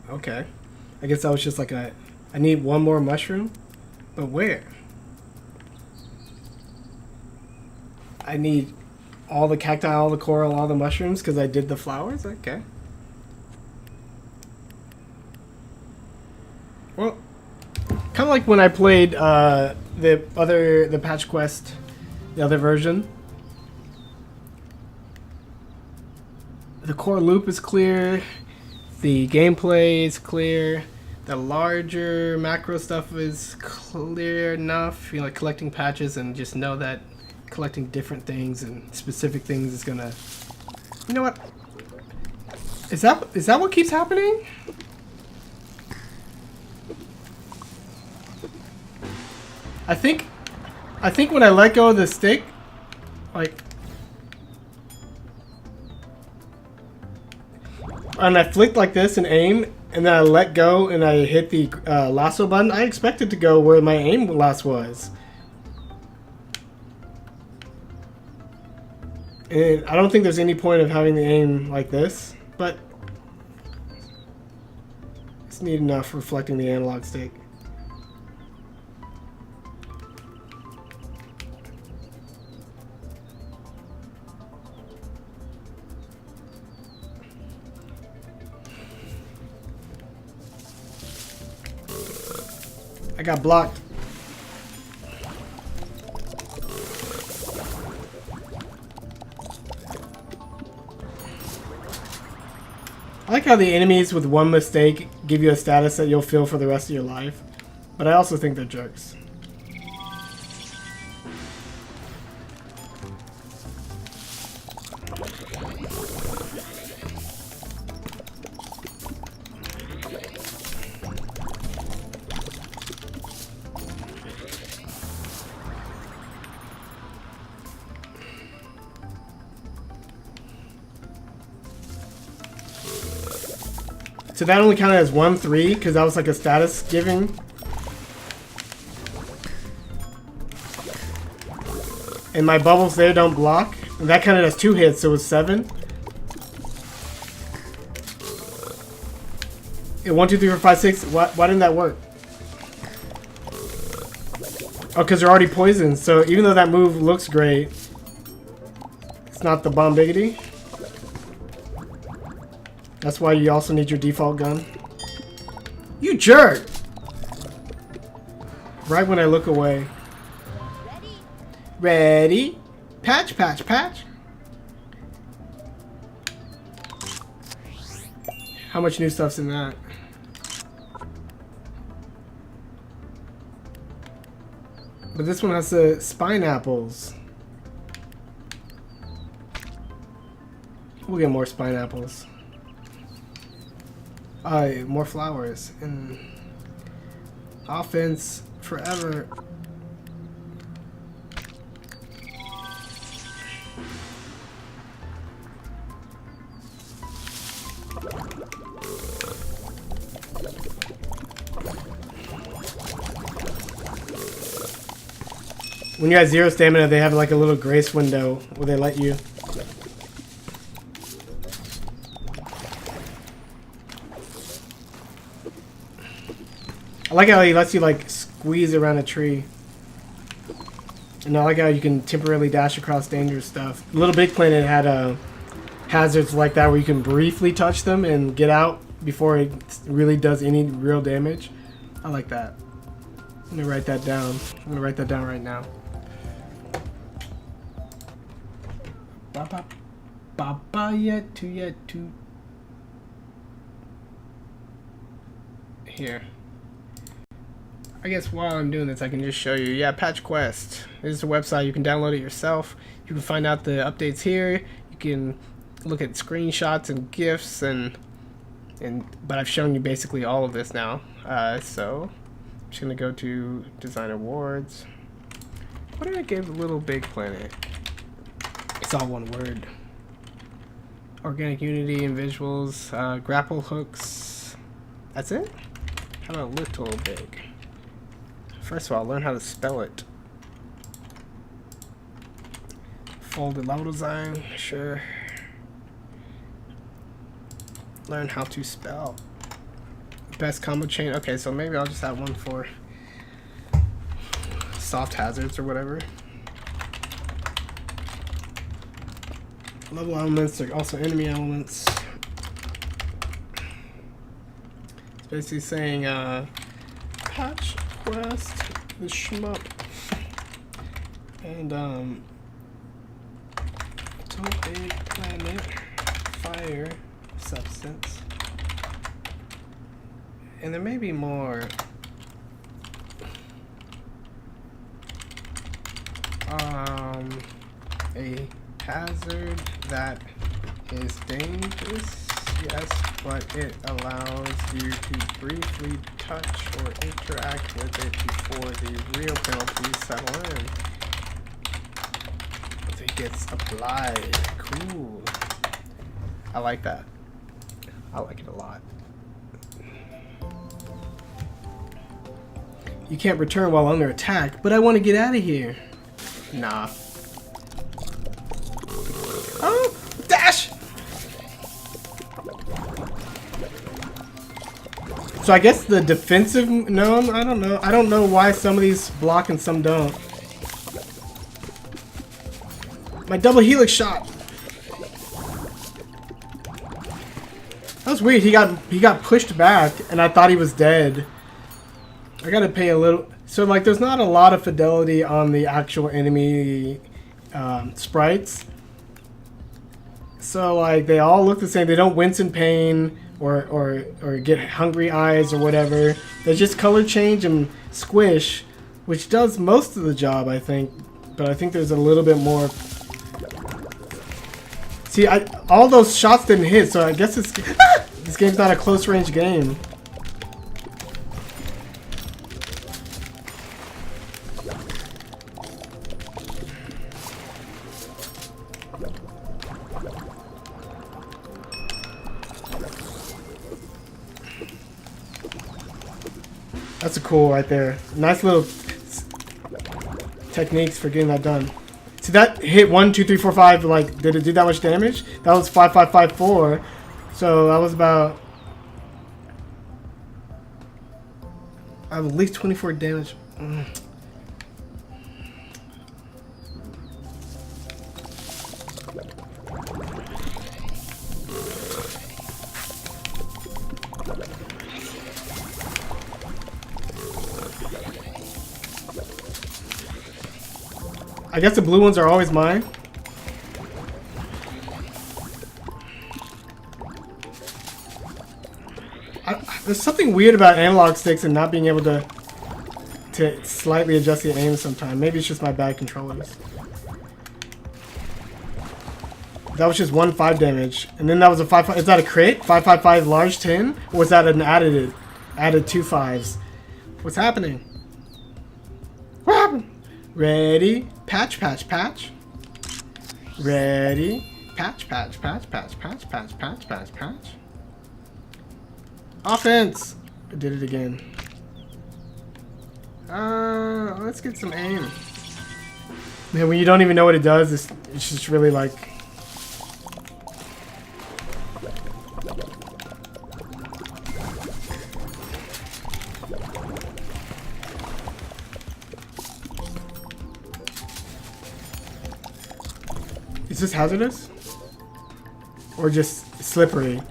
Speaker 1: Okay. I guess that was just like a... I need one more mushroom? But where? I need all the cacti, all the coral, all the mushrooms because I did the flowers? Okay. Well, kind of like when I played the Patch Quest, the other version. The core loop is clear. The gameplay is clear. The larger macro stuff is clear enough. You know, like collecting patches and just know that collecting different things and specific things is gonna... You know what? Is that what keeps happening? I think when I let go of the stick, like... And I flicked like this and aim, and then I let go and I hit the lasso button, I expected to go where my aim last was. And I don't think there's any point of having the aim like this, but it's neat enough reflecting the analog stick. I got blocked. I like how the enemies with one mistake give you a status that you'll feel for the rest of your life, but I also think they're jerks. So that only counted as 1-3 because that was like a status giving. And my bubbles there don't block. And that counted as 2 hits, so it was 7. Yeah, 1, 2, 3, 4, 5, 6. Why didn't that work? Oh, because they're already poisoned. So even though that move looks great, it's not the bomb biggity. That's why you also need your default gun. You jerk! Right when I look away. Ready? Patch, patch, patch. How much new stuff's in that? But this one has the spine apples. We'll get more spine apples. More flowers and offense forever. When you have 0 stamina, they have like a little grace window where they let you. I like how he lets you like squeeze around a tree. And I like how you can temporarily dash across dangerous stuff. Little Big Planet had hazards like that where you can briefly touch them and get out before it really does any real damage. I like that. I'm gonna write that down. I'm gonna write that down right now. Ba ba ba yet to here. I guess while I'm doing this, I can just show you. Yeah, Patch Quest. This is a website. You can download it yourself. You can find out the updates here. You can look at screenshots and GIFs but I've shown you basically all of this now. So I'm just gonna go to Design Awards. What did I give Little Big Planet? It's all one word. Organic Unity and visuals, grapple hooks. That's it? How about Little Big? First of all, learn how to spell it. Folded level design, sure. Learn how to spell. Best combo chain. Okay, so maybe I'll just have one for soft hazards or whatever. Level elements are also enemy elements. It's basically saying patch quest the shmup and Topic planet fire substance, and there may be more. A hazard that is dangerous, yes, but it allows you to briefly touch or interact with it before the real penalties settle in. It gets applied. Cool. I like that. I like it a lot. You can't return while under attack, but I want to get out of here. Nah. Oh, dash! So I guess the defensive, no, I don't know. I don't know why some of these block and some don't. My double helix shot. That was weird. He got pushed back, and I thought he was dead. I gotta pay a little. So like, there's not a lot of fidelity on the actual enemy sprites. So like, they all look the same. They don't wince in pain or get hungry eyes or whatever. They just color change and squish, which does most of the job, I think. But I think there's a little bit more. See, all those shots didn't hit, so I guess this game's not a close range game. That's a cool right there. Nice little techniques for getting that done. See, that hit 1, 2, 3, 4, 5. Like, did it do that much damage? That was 5, 5, 5, 4. So that was about at least 24 damage. I guess the blue ones are always mine. There's something weird about analog sticks and not being able to slightly adjust the aim sometimes. Maybe it's just my bad controllers. That was just 1 5 damage. And then that was a 5 5. Is that a crit? 5 5 5 large 10? Or was that an added 2 5s? What's happening? What happened? Ready? Patch, patch, patch. Ready? Patch, patch, patch, patch, patch, patch, patch, patch, patch. Offense! I did it again. Let's get some aim. Man, when you don't even know what it does, it's just really like... Is this hazardous? Or just slippery?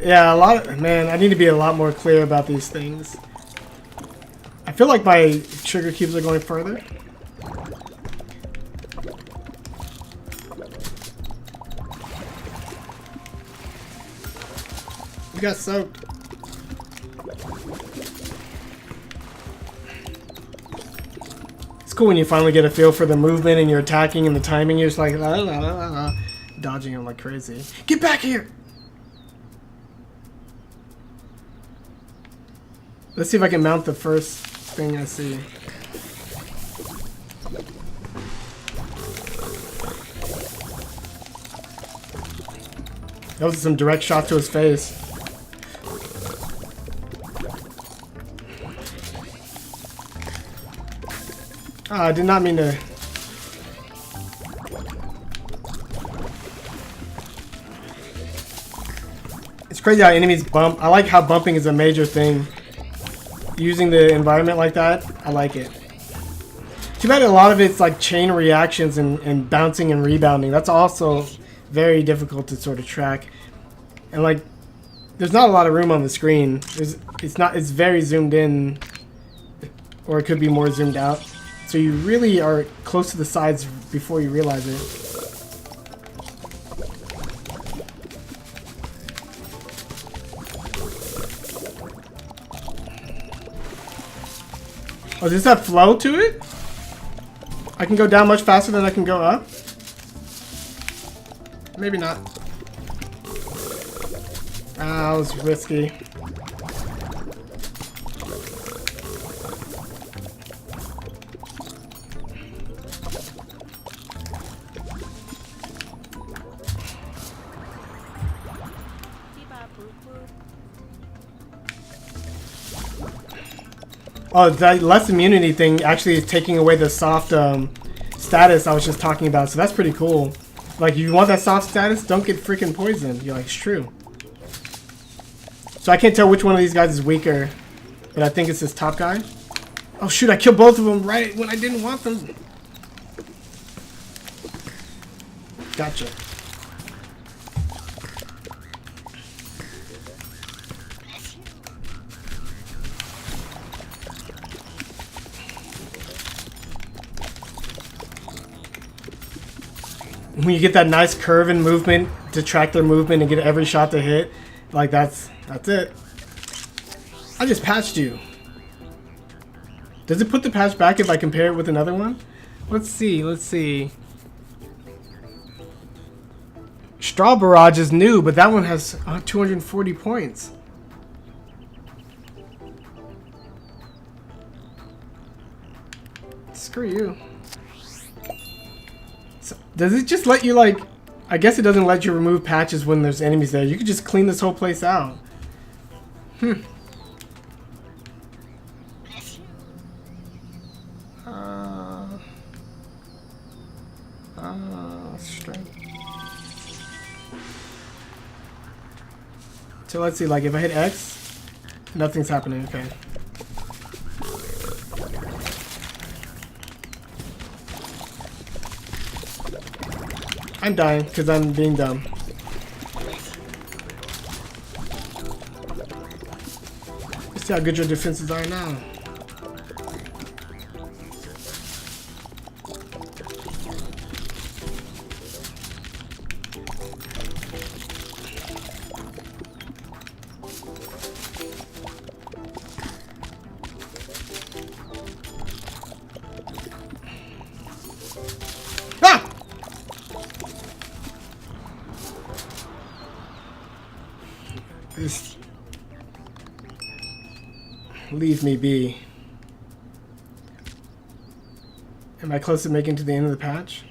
Speaker 1: Yeah, man, I need to be a lot more clear about these things. I feel like my trigger cubes are going further. You got soaked. It's cool when you finally get a feel for the movement and you're attacking and the timing. You're just like la, la, la, la, la, dodging them like crazy. Get back here! Let's see if I can mount the first thing I see. That was some direct shot to his face. I did not mean to. crazy how enemies bump. I like how bumping is a major thing. Using the environment like that, I like it. Too bad a lot of it's like chain reactions and bouncing and rebounding. That's also very difficult to sort of track. And like, there's not a lot of room on the screen. It's very zoomed in, or it could be more zoomed out. So you really are close to the sides before you realize it. Oh, does that flow to it? I can go down much faster than I can go up? Maybe not. Ah, that was risky. Oh, that less immunity thing actually is taking away the soft status I was just talking about. So that's pretty cool. Like, you want that soft status? Don't get freaking poisoned. You're like, it's true. So I can't tell which one of these guys is weaker. But I think it's this top guy. Oh shoot, I killed both of them right when I didn't want them. Gotcha. When you get that nice curve in movement to track their movement and get every shot to hit, like that's it. I just patched you. Does it put the patch back if I compare it with another one? Let's see. Straw Barrage is new, but that one has 240 points. Screw you. So, does it just let you, like... I guess it doesn't let you remove patches when there's enemies there. You could just clean this whole place out. Strength. So let's see, like if I hit X, nothing's happening, okay. I'm dying because I'm being dumb. Let's see how good your defenses are now. Just leave me be. Am I close to making to the end of the patch?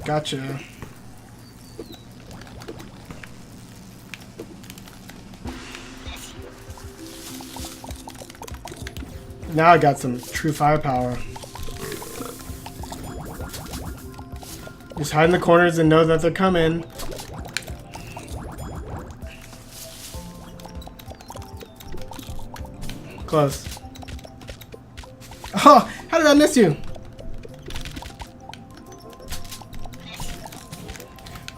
Speaker 1: Gotcha. Now I got some true firepower. Just hide in the corners and know that they're coming. Close. Oh, how did I miss you?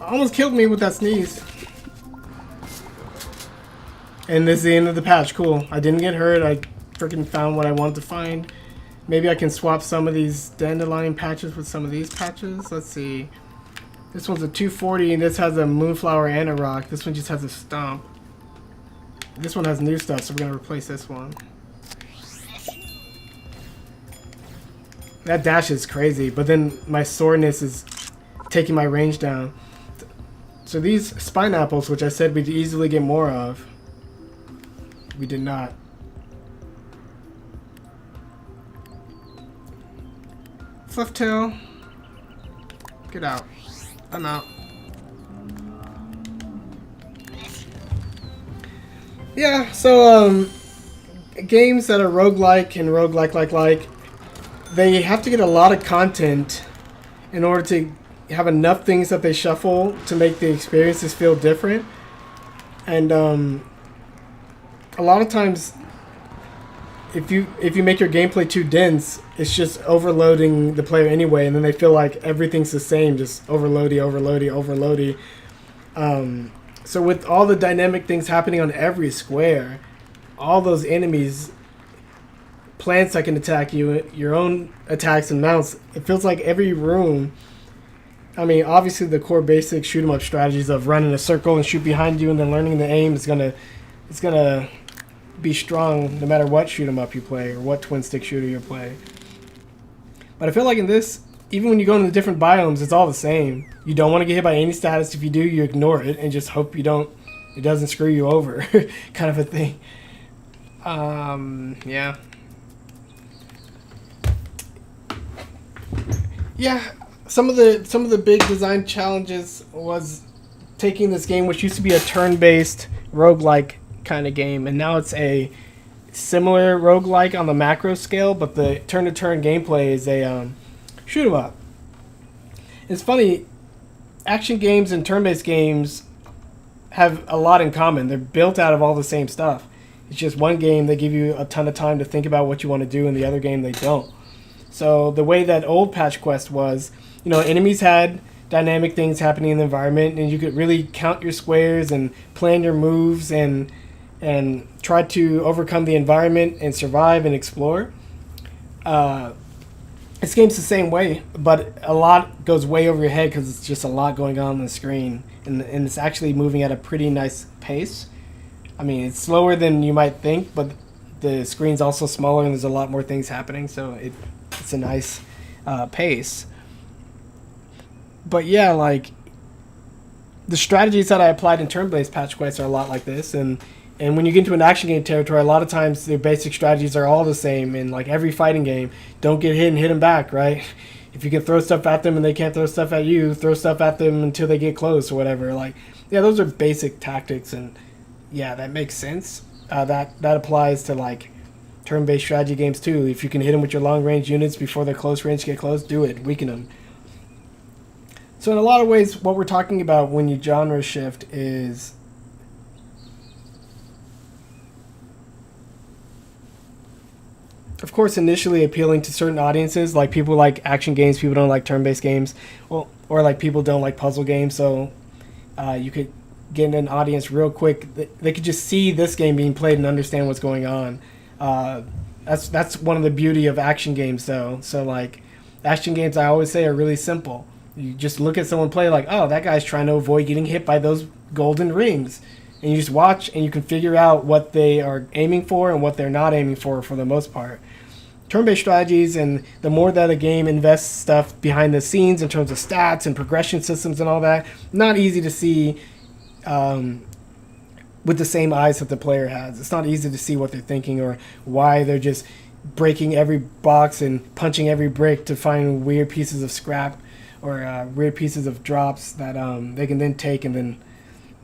Speaker 1: Almost killed me with that sneeze. And this is the end of the patch. Cool. I didn't get hurt. I freaking found what I wanted to find. Maybe I can swap some of these dandelion patches with some of these patches. Let's see. This one's a 240 and this has a moonflower and a rock. This one just has a stomp. This one has new stuff, so we're going to replace this one. That dash is crazy, but then my soreness is taking my range down. So these spine apples, which I said we'd easily get more of, we did not. Fluff tail, get out. I'm out. Yeah, so games that are roguelike and roguelike they have to get a lot of content in order to have enough things that they shuffle to make the experiences feel different. And a lot of times, if you make your gameplay too dense, it's just overloading the player anyway, and then they feel like everything's the same, just overloady. So with all the dynamic things happening on every square, all those enemies, plants that can attack you, your own attacks and mounts, it feels like every room. I mean, obviously the core basic shoot 'em up strategies of running a circle and shoot behind you and then learning the aim is gonna be strong no matter what shoot 'em up you play or what twin stick shooter you play. But I feel like in this, even when you go into the different biomes, it's all the same. You don't want to get hit by any status. If you do, you ignore it and just hope it doesn't screw you over, kind of a thing. Yeah. Yeah, some of the big design challenges was taking this game, which used to be a turn-based roguelike kind of game, and now it's a similar roguelike on the macro scale, but the turn-to-turn gameplay is a shoot 'em up. It's funny, action games and turn-based games have a lot in common. They're built out of all the same stuff. It's just one game they give you a ton of time to think about what you want to do, and the other game they don't. So the way that old Patch Quest was, enemies had dynamic things happening in the environment, and you could really count your squares and plan your moves and try to overcome the environment and survive and explore. This game's the same way, but a lot goes way over your head because it's just a lot going on the screen, and it's actually moving at a pretty nice pace. I mean, it's slower than you might think, but the screen's also smaller and there's a lot more things happening, so it's a nice pace. But yeah, like, the strategies that I applied in turn-based Patch Quests are a lot like this, and when you get into an action game territory, a lot of times the basic strategies are all the same. In like every fighting game, don't get hit and hit them back, right? If you can throw stuff at them and they can't throw stuff at you, throw stuff at them until they get close or whatever. Like, yeah, those are basic tactics, and yeah, that makes sense. That applies to like turn-based strategy games too. If you can hit them with your long-range units before their close range get close, do it. Weaken them. So in a lot of ways, what we're talking about when you genre shift is of course initially appealing to certain audiences, like people like action games, people don't like turn-based games, or like people don't like puzzle games, so you could get an audience real quick. They could just see this game being played and understand what's going on. That's one of the beauty of action games, though. So like action games, I always say, are really simple. You just look at someone play like, oh, that guy's trying to avoid getting hit by those golden rings, and you just watch and you can figure out what they are aiming for and what they're not aiming for the most part. Turn-based strategies, and the more that a game invests stuff behind the scenes in terms of stats and progression systems and all that, not easy to see with the same eyes that the player has. It's not easy to see what they're thinking or why they're just breaking every box and punching every brick to find weird pieces of scrap or weird pieces of drops that they can then take and then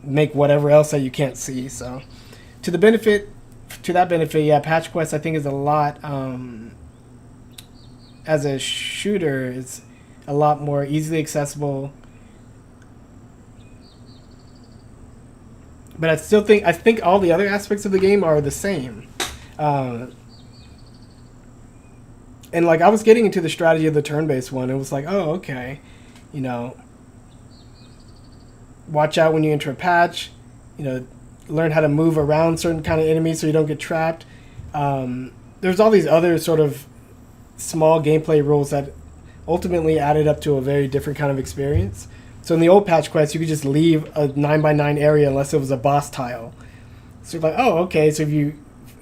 Speaker 1: make whatever else that you can't see. So to that benefit, yeah, Patch Quest I think is a lot, as a shooter, it's a lot more easily accessible. But I think all the other aspects of the game are the same. And like I was getting into the strategy of the turn-based one. It was like, oh, okay, watch out when you enter a patch, learn how to move around certain kind of enemies so you don't get trapped. There's all these other sort of small gameplay rules that ultimately added up to a very different kind of experience. So in the old Patch Quest, you could just leave a 9x9 area unless it was a boss tile. So you're like, oh, okay, so if you,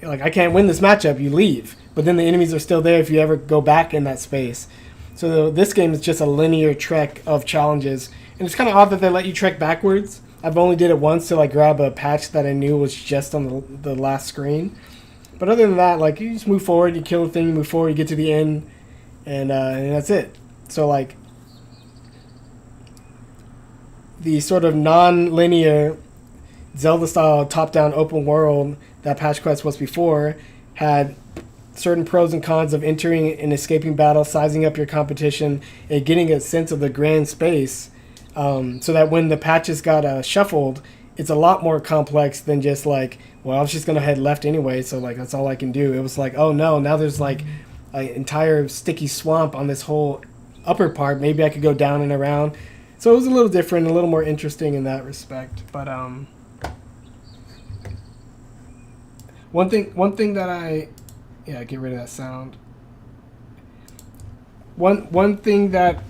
Speaker 1: like, I can't win this matchup, you leave. But then the enemies are still there if you ever go back in that space. So this game is just a linear trek of challenges. And it's kind of odd that they let you trek backwards. I've only did it once to like grab a patch that I knew was just on the last screen. But other than that, like, you just move forward, you kill the thing, you move forward, you get to the end, and that's it. So like the sort of non-linear Zelda-style top-down open world that Patch Quest was before had certain pros and cons of entering and escaping battle, sizing up your competition, and getting a sense of the grand space, so that when the patches got shuffled, it's a lot more complex than just like, well, I was just going to head left anyway, so like that's all I can do. It was like, oh no, now there's like an entire sticky swamp on this whole upper part. Maybe I could go down and around. So it was a little different, a little more interesting in that respect. But one thing that get rid of that sound. One thing that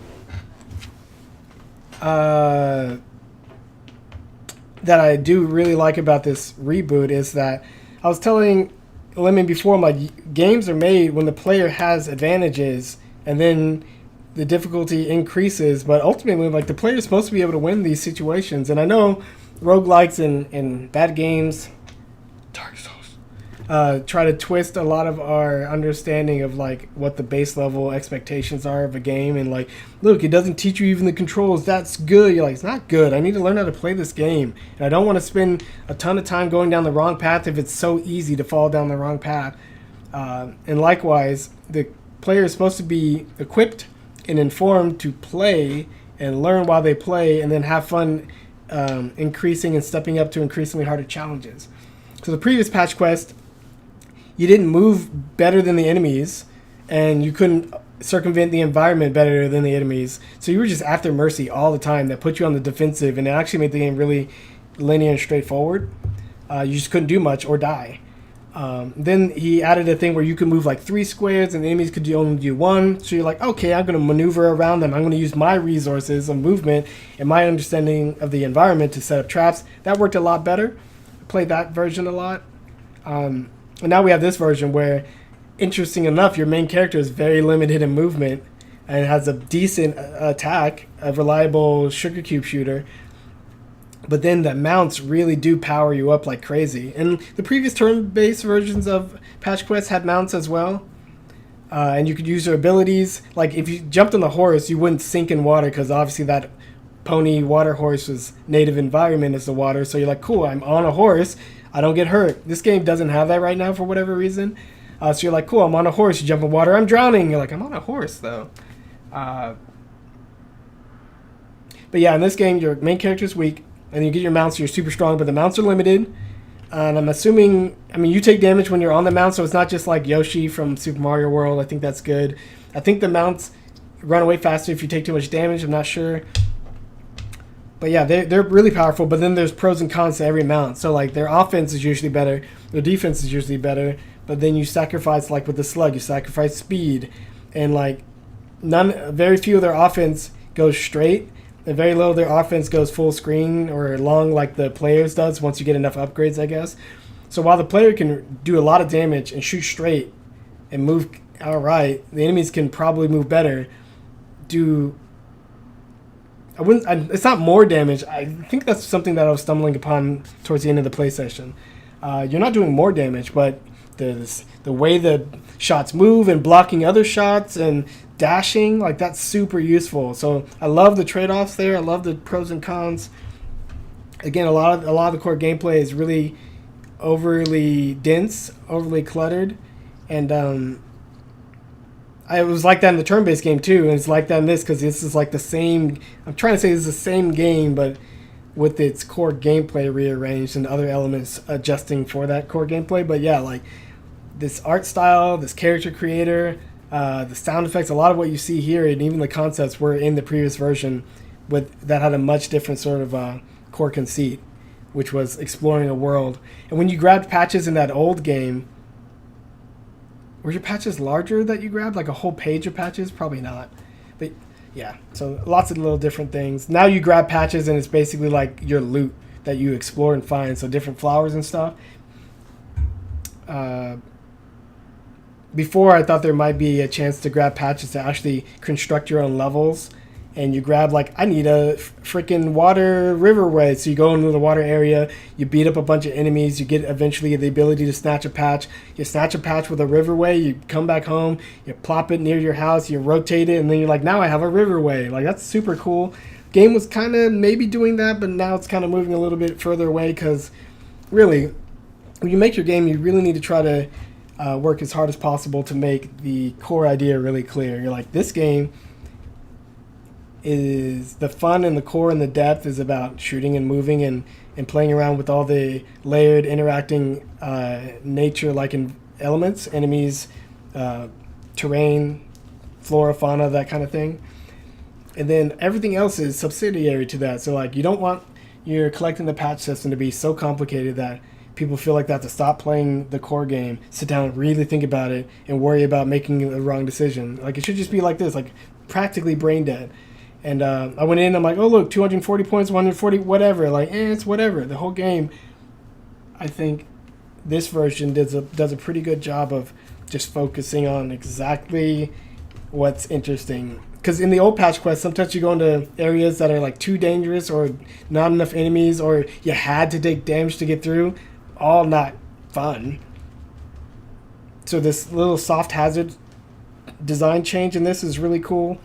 Speaker 1: that I do really like about this reboot is that I was telling Lemon before, like, games are made when the player has advantages and then the difficulty increases, but ultimately, like, the player is supposed to be able to win these situations. And I know roguelikes and bad games, Dark Souls, try to twist a lot of our understanding of like what the base level expectations are of a game, and like, look, it doesn't teach you even the controls. That's good. You're like, it's not good. I need to learn how to play this game, and I don't want to spend a ton of time going down the wrong path if it's so easy to fall down the wrong path. And likewise, the player is supposed to be equipped and informed to play and learn while they play, and then have fun increasing and stepping up to increasingly harder challenges. So the previous patch quest, you didn't move better than the enemies, and you couldn't circumvent the environment better than the enemies. So you were just after mercy all the time. That put you on the defensive, and it actually made the game really linear and straightforward. You just couldn't do much or die. Then he added a thing where you could move like 3 squares, and the enemies could only do 1. So you're like, okay, I'm going to maneuver around them. I'm going to use my resources of movement and my understanding of the environment to set up traps. That worked a lot better. I played that version a lot. And now we have this version where, interesting enough, your main character is very limited in movement and has a decent attack, a reliable sugar cube shooter. But then the mounts really do power you up like crazy. And the previous turn-based versions of Patch Quest had mounts as well. And you could use your abilities. Like, if you jumped on the horse, you wouldn't sink in water, because obviously that pony water horse's native environment is the water. So you're like, cool, I'm on a horse. I don't get hurt. This game doesn't have that right now for whatever reason. So you're like, cool, I'm on a horse. You jump in water, I'm drowning. You're like, I'm on a horse, though. But yeah, in this game, your main character is weak, and you get your mounts, you're super strong, but the mounts are limited. And I'm assuming, you take damage when you're on the mount, so it's not just like Yoshi from Super Mario World. I think that's good. I think the mounts run away faster if you take too much damage. I'm not sure. But yeah, they're really powerful, but then there's pros and cons to every mount. So like, their offense is usually better, their defense is usually better, but then you sacrifice, like with the slug, you sacrifice speed, and like very few of their offense goes straight, and very little of their offense goes full screen or long like the players does once you get enough upgrades, I guess. So while the player can do a lot of damage and shoot straight and move alright, the enemies can probably move better, it's not more damage. I think that's something that I was stumbling upon towards the end of the play session. You're not doing more damage, but the way the shots move and blocking other shots and dashing, like, that's super useful. So I love the trade-offs there. I love the pros and cons. Again, a lot of the core gameplay is really overly dense, overly cluttered, and it was like that in the turn-based game too, and it's like that in this, because this is like the same. I'm trying to say this is the same game, but with its core gameplay rearranged and other elements adjusting for that core gameplay. But yeah, like this art style, this character creator, the sound effects, a lot of what you see here, and even the concepts were in the previous version, that had a much different sort of core conceit, which was exploring a world. And when you grabbed patches in that old game, were your patches larger that you grabbed? Like a whole page of patches? Probably not. But yeah, so lots of little different things. Now you grab patches and it's basically like your loot that you explore and find. So different flowers and stuff. Before, I thought there might be a chance to grab patches to actually construct your own levels. And you grab, like, I need a freaking water riverway. So you go into the water area, you beat up a bunch of enemies, you get eventually the ability to snatch a patch. You snatch a patch with a riverway, you come back home, you plop it near your house, you rotate it, and then you're like, now I have a riverway. Like, that's super cool. Game was kind of maybe doing that, but now it's kind of moving a little bit further away, because really, when you make your game, you really need to try to work as hard as possible to make the core idea really clear. You're like, this game is the fun and the core and the depth is about shooting and moving and playing around with all the layered interacting nature like in elements, enemies, terrain, flora, fauna, that kind of thing. And then everything else is subsidiary to that. So like, you don't want your collecting the patch system to be so complicated that people feel like they have to stop playing the core game, sit down and really think about it, and worry about making the wrong decision. Like, it should just be like this, like practically brain dead. And I went in, I'm like, oh look, 240 points, 140, whatever. Like, it's whatever. The whole game, I think this version does a pretty good job of just focusing on exactly what's interesting. Because in the old patch quest, sometimes you go into areas that are like too dangerous or not enough enemies, or you had to take damage to get through. All not fun. So this little soft hazard design change in this is really cool.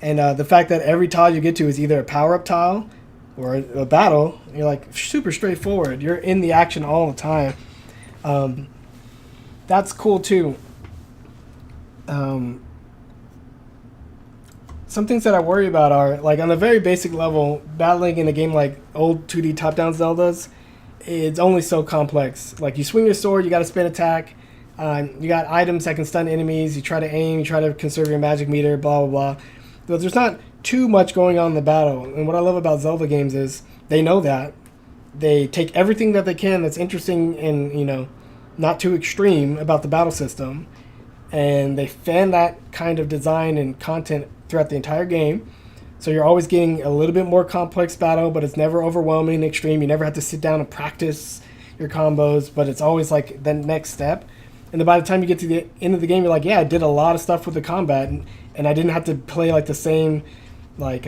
Speaker 1: And the fact that every tile you get to is either a power-up tile or a battle, you're like super straightforward. You're in the action all the time. That's cool too. Some things that I worry about are, like, on a very basic level, battling in a game like old 2D top-down Zeldas, it's only so complex. Like, you swing your sword, you got to spin attack, you got items that can stun enemies, you try to aim, you try to conserve your magic meter, blah, blah, blah. But there's not too much going on in the battle. And what I love about Zelda games is they know that. They take everything that they can that's interesting and, you know, not too extreme about the battle system, and they fan that kind of design and content throughout the entire game. So you're always getting a little bit more complex battle, but it's never overwhelming and extreme. You never have to sit down and practice your combos, but it's always like the next step. And then by the time you get to the end of the game, you're like, yeah, I did a lot of stuff with the combat, and I didn't have to play like the same, like,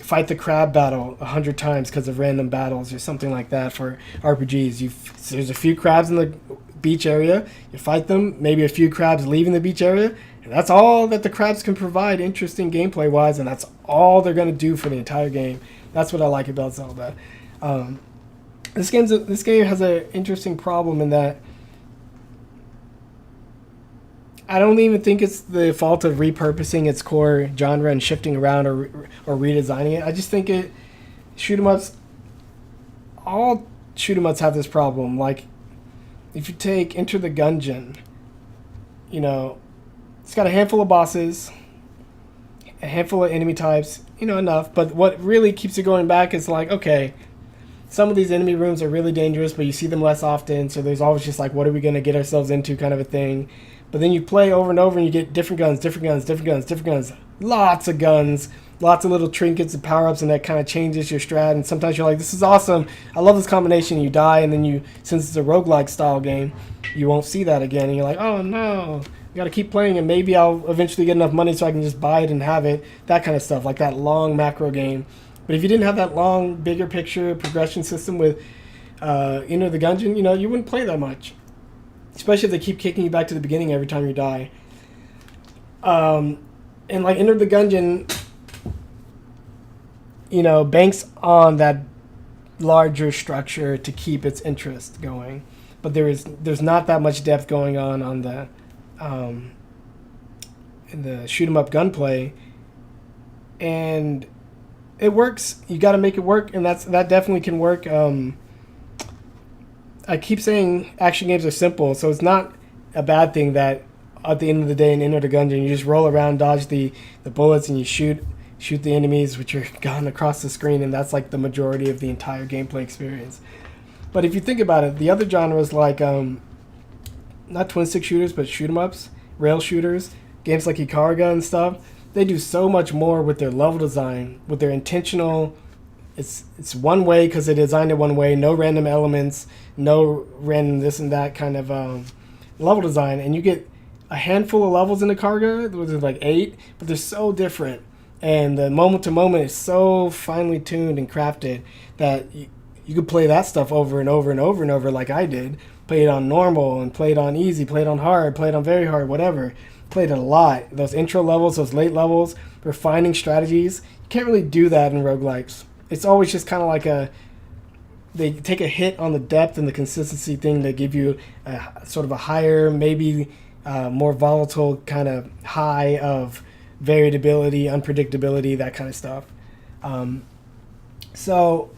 Speaker 1: fight the crab battle 100 times because of random battles or something like that for RPGs. There's a few crabs in the beach area, you fight them, maybe a few crabs leaving the beach area, and that's all that the crabs can provide interesting gameplay wise, and that's all they're going to do for the entire game. That's what I like about Zelda. This game has an interesting problem in that I don't even think it's the fault of repurposing its core genre and shifting around or redesigning it. I just think all shoot 'em ups have this problem. Like, if you take Enter the Gungeon, you know, it's got a handful of bosses, a handful of enemy types, you know, enough. But what really keeps you going back is like, okay, some of these enemy rooms are really dangerous, but you see them less often, so there's always just like, what are we going to get ourselves into kind of a thing. But then you play over and over and you get different guns, lots of guns, lots of little trinkets and power-ups, and that kind of changes your strat. And sometimes you're like, this is awesome, I love this combination. You die, and then since it's a roguelike style game, you won't see that again. And you're like, oh no, I got to keep playing, and maybe I'll eventually get enough money so I can just buy it and have it. That kind of stuff, like that long macro game. But if you didn't have that long, bigger picture progression system with Enter the Gungeon, you know, you wouldn't play that much. Especially if they keep kicking you back to the beginning every time you die. And like Enter the Gungeon, you know, banks on that larger structure to keep its interest going. But there's not that much depth going on the in the shoot 'em up gunplay. And it works. You got to make it work, and that definitely can work. I keep saying action games are simple, so it's not a bad thing that at the end of the day in Enter the Gungeon, you just roll around, dodge the bullets, and you shoot the enemies, which are gone across the screen, and that's like the majority of the entire gameplay experience. But if you think about it, the other genres like not twin stick shooters, but shoot 'em ups, rail shooters, games like Ikaruga and stuff, they do so much more with their level design, with their intentional. It's one way because they designed it one way, no random elements, no random this and that kind of level design, and you get a handful of levels in Ikaruga, which is like 8, but they're so different, and the moment to moment is so finely tuned and crafted that you could play that stuff over and over and over and over like I did. Play it on normal and play it on easy, play it on hard, play it on very hard, whatever. Played it a lot. Those intro levels, those late levels, refining strategies. You can't really do that in roguelikes. It's always just kind of like they take a hit on the depth and the consistency thing. They give you a sort of a higher, maybe more volatile kind of high of variability, unpredictability, that kind of stuff. So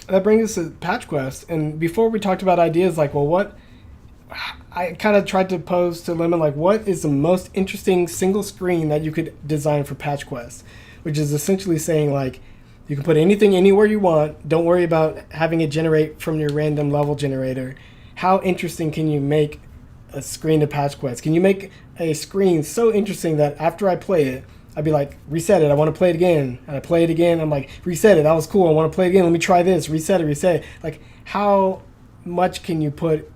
Speaker 1: that brings us to Patch Quest. And before we talked about ideas like, well, what I kind of tried to pose to Lemon, like, what is the most interesting single screen that you could design for Patch Quest? Which is essentially saying, like, you can put anything anywhere you want. Don't worry about having it generate from your random level generator. How interesting can you make a screen to Patch Quest? Can you make a screen so interesting that after I play it, I'd be like, reset it, I want to play it again. And I play it again, I'm like, reset it, that was cool, I want to play it again, let me try this, reset it. Like, how much can you put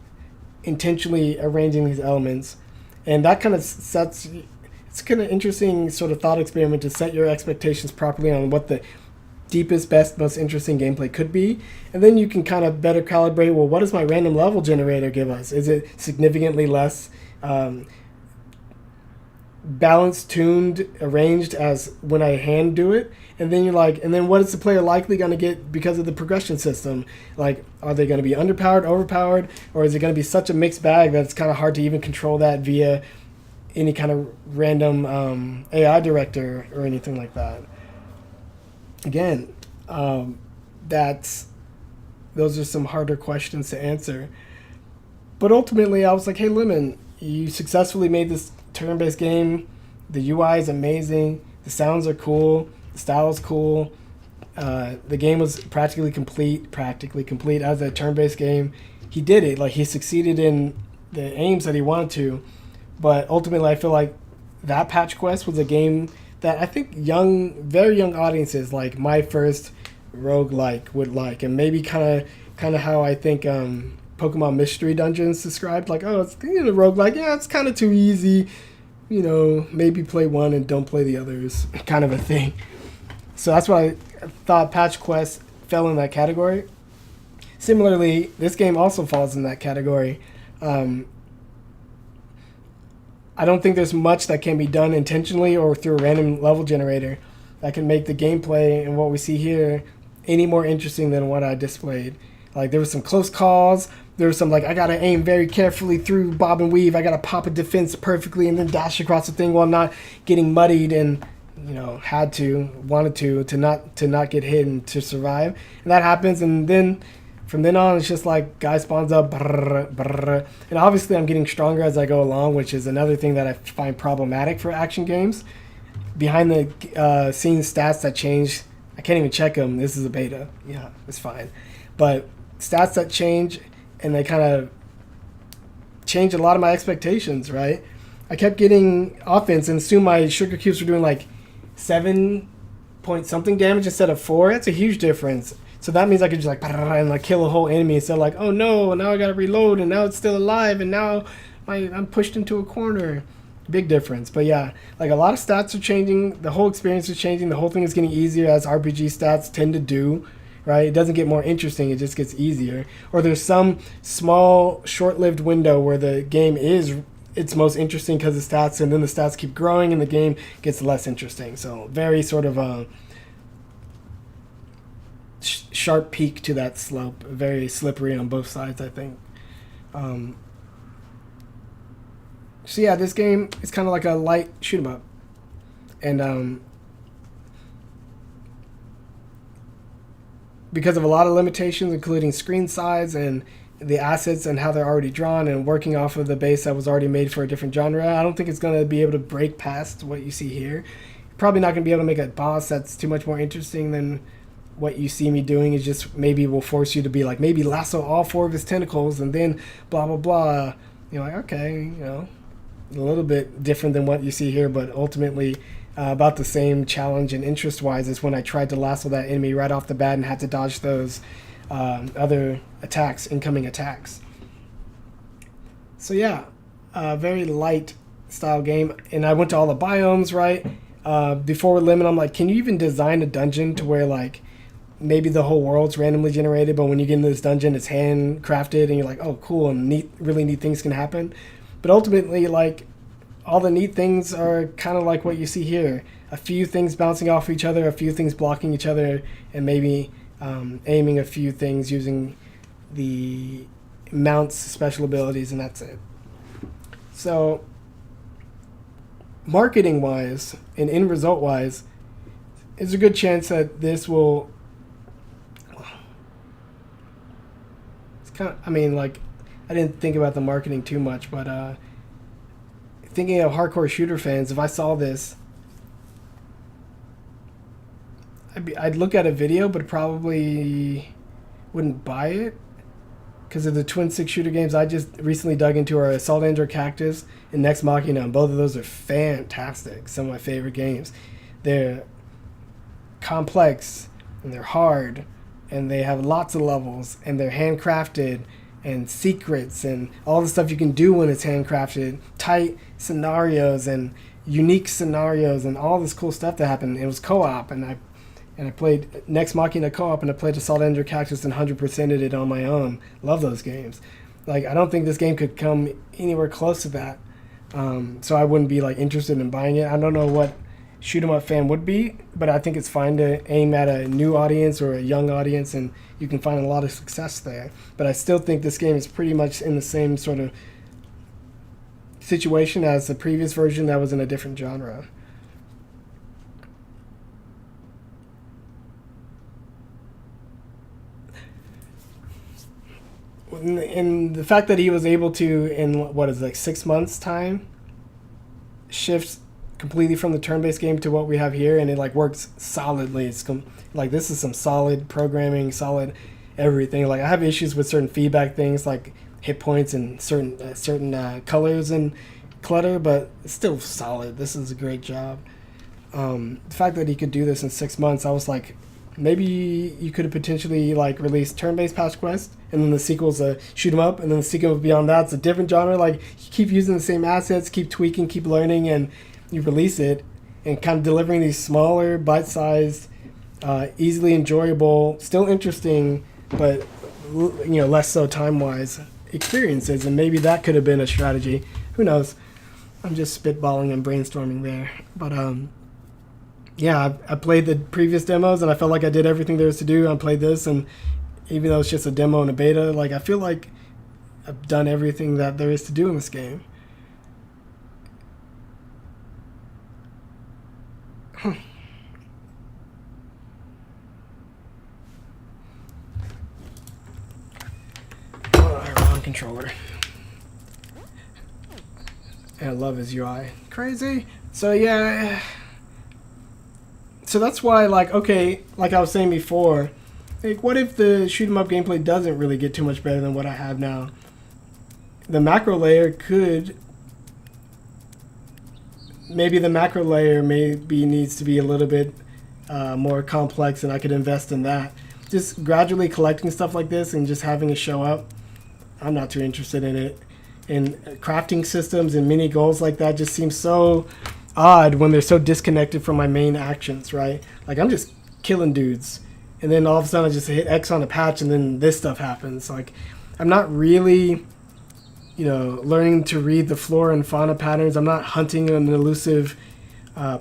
Speaker 1: intentionally arranging these elements? And that kind of sets, it's kind of interesting sort of thought experiment to set your expectations properly on what the deepest, best, most interesting gameplay could be. And then you can kind of better calibrate, well, what does my random level generator give us? Is it significantly less balanced, tuned, arranged as when I hand do it? And then you're like, and then what is the player likely going to get because of the progression system? Like, are they going to be underpowered, overpowered, or is it going to be such a mixed bag that it's kind of hard to even control that via any kind of random AI director or anything like that? Again, those are some harder questions to answer. But ultimately, I was like, hey, Lemon, you successfully made this turn-based game. The UI is amazing. The sounds are cool. The style is cool. The game was practically complete as a turn-based game. He did it. Like, he succeeded in the aims that he wanted to. But ultimately, I feel like that Patch Quest was a game that I think very young audiences, like my first roguelike, would like. And maybe kind of how I think Pokemon Mystery Dungeons described. Like, oh, it's roguelike. Yeah, it's kind of too easy. Maybe play one and don't play the others, kind of a thing. So that's why I thought Patch Quest fell in that category. Similarly, this game also falls in that category. I don't think there's much that can be done intentionally or through a random level generator that can make the gameplay and what we see here any more interesting than what I displayed. Like, there was some close calls. There was some, like, I gotta aim very carefully through bob and weave. I gotta pop a defense perfectly and then dash across the thing while not getting muddied and, wanted to not get hit and to survive. And that happens, and then from then on, it's just like guy spawns up, brrr, brrr. And obviously I'm getting stronger as I go along, which is another thing that I find problematic for action games. Behind the scenes stats that change, I can't even check them. This is a beta. Yeah, it's fine. But stats that change, and they kind of change a lot of my expectations, right? I kept getting offense and assumed my sugar cubes were doing like 7 point something damage instead of 4. That's a huge difference. So that means I could just and kill a whole enemy instead of like, oh no, now I gotta reload and now it's still alive and now I'm pushed into a corner. Big difference. But yeah, like a lot of stats are changing. The whole experience is changing. The whole thing is getting easier as RPG stats tend to do, right? It doesn't get more interesting. It just gets easier. Or there's some small, short-lived window where the game is its most interesting because of stats, and then the stats keep growing and the game gets less interesting. So very sort of a sharp peak to that slope. Very slippery on both sides, I think. So yeah, this game is kind of like a light shoot 'em up. And because of a lot of limitations, including screen size and the assets and how they're already drawn and working off of the base that was already made for a different genre, I don't think it's going to be able to break past what you see here. Probably not going to be able to make a boss that's too much more interesting than what you see me doing. Is just maybe will force you to be like, maybe lasso all 4 of his tentacles and then blah, blah, blah. You're like, okay, a little bit different than what you see here, but ultimately about the same challenge and interest-wise as when I tried to lasso that enemy right off the bat and had to dodge those other attacks, incoming attacks. So yeah, very light style game. And I went to all the biomes, right? Before Lemon, I'm like, can you even design a dungeon to where like maybe the whole world's randomly generated, but when you get into this dungeon, it's handcrafted and you're like, oh, cool, and really neat things can happen. But ultimately, like, all the neat things are kind of like what you see here. A few things bouncing off each other, a few things blocking each other, and maybe aiming a few things using the mount's special abilities, and that's it. So, marketing-wise and end result-wise, there's a good chance that this will... It's kind of, I mean, like, I didn't think about the marketing too much, but thinking of hardcore shooter fans, if I saw this, I'd look at a video, but probably wouldn't buy it. Because of the twin stick shooter games I just recently dug into are Assault Android Cactus and Nex Machina, and both of those are fantastic. Some of my favorite games. They're complex, and they're hard, and they have lots of levels, and they're handcrafted, and secrets, and all the stuff you can do when it's handcrafted. Tight scenarios, and unique scenarios, and all this cool stuff that happened. It was co-op, and I played Nex Machina co-op, and I played Assault Android Cactus and 100%ed it on my own. Love those games. Like, I don't think this game could come anywhere close to that. So I wouldn't be like interested in buying it. I don't know what shoot 'em up fan would be, but I think it's fine to aim at a new audience or a young audience, and you can find a lot of success there. But I still think this game is pretty much in the same sort of situation as the previous version that was in a different genre. And the fact that he was able to, in what is it, like 6 months time, shift completely from the turn-based game to what we have here, and it like works solidly. It's like, this is some solid programming, solid everything. Like, I have issues with certain feedback things like hit points and certain colors and clutter, but it's still solid. This is a great job. The fact that he could do this in 6 months, I was like, maybe you could have potentially like released turn-based Patch Quest, and then the sequel's shoot 'em up, and then the sequel beyond that's a different genre. Like, you keep using the same assets, keep tweaking, keep learning, and you release it, and kind of delivering these smaller, bite-sized, easily enjoyable, still interesting, but less so time-wise experiences. And maybe that could have been a strategy. Who knows? I'm just spitballing and brainstorming there, but yeah, I played the previous demos, and I felt like I did everything there was to do. I played this, and even though it's just a demo and a beta, like, I feel like I've done everything that there is to do in this game. Oh, wrong controller. And I love his UI. Crazy. So yeah. So that's why, like, okay, like I was saying before, like, what if the shoot 'em up gameplay doesn't really get too much better than what I have now? The macro layer could... Maybe the macro layer needs to be a little bit more complex, and I could invest in that. Just gradually collecting stuff like this and just having it show up, I'm not too interested in it. And crafting systems and mini goals like that just seems so odd when they're so disconnected from my main actions, right? Like, I'm just killing dudes, and then all of a sudden I just hit X on a patch, and then this stuff happens. Like, I'm not really, learning to read the flora and fauna patterns. I'm not hunting an elusive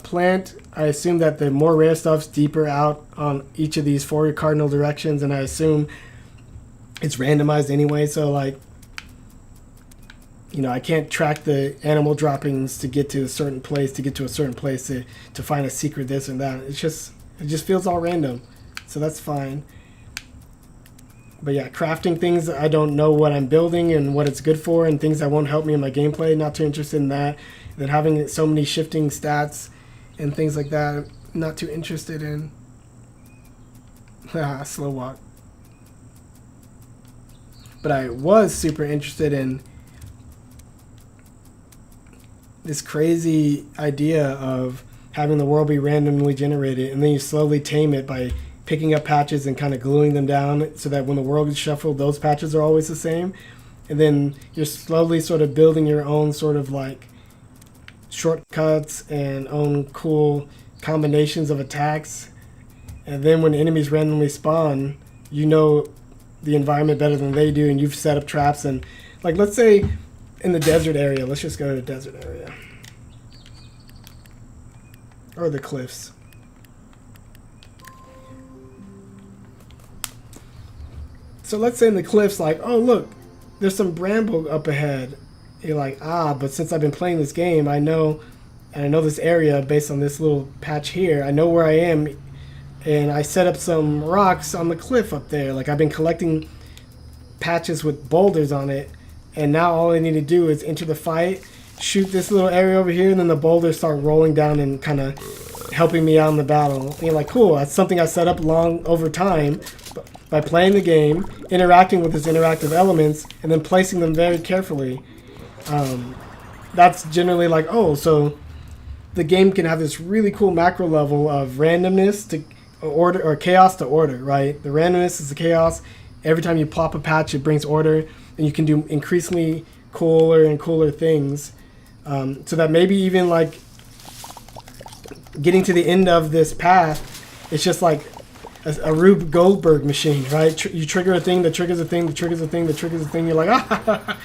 Speaker 1: plant. I assume that the more rare stuff's deeper out on each of these 4 cardinal directions, and I assume it's randomized anyway, so like, I can't track the animal droppings to get to a certain place, to find a secret this and that. It just feels all random. So that's fine. But yeah, crafting things, I don't know what I'm building and what it's good for, and things that won't help me in my gameplay, not too interested in that. And then having so many shifting stats and things like that, not too interested in. Slow walk. But I was super interested in this crazy idea of having the world be randomly generated, and then you slowly tame it by picking up patches and kind of gluing them down so that when the world is shuffled, those patches are always the same. And then you're slowly sort of building your own sort of like shortcuts and own cool combinations of attacks. And then when enemies randomly spawn, you know the environment better than they do, and you've set up traps. And like, let's say in the desert area, let's just go to the desert area. or the cliffs. So let's say in the cliffs, like, oh look, there's some bramble up ahead. You're like, but since I've been playing this game, I know this area based on this little patch here. I know where I am, and I set up some rocks on the cliff up there. Like, I've been collecting patches with boulders on it, and now all I need to do is enter the fight, shoot this little area over here, and then the boulders start rolling down and kind of helping me out in the battle. And you're like, cool, that's something I set up long over time by playing the game, interacting with its interactive elements, and then placing them very carefully. That's generally like, oh, so the game can have this really cool macro level of randomness to order, or chaos to order, right? The randomness is the chaos. Every time you plop a patch, it brings order, and you can do increasingly cooler and cooler things. So that maybe even like getting to the end of this path, it's just like a Rube Goldberg machine, right? You trigger a thing that triggers a thing that triggers a thing that triggers a thing. You're like,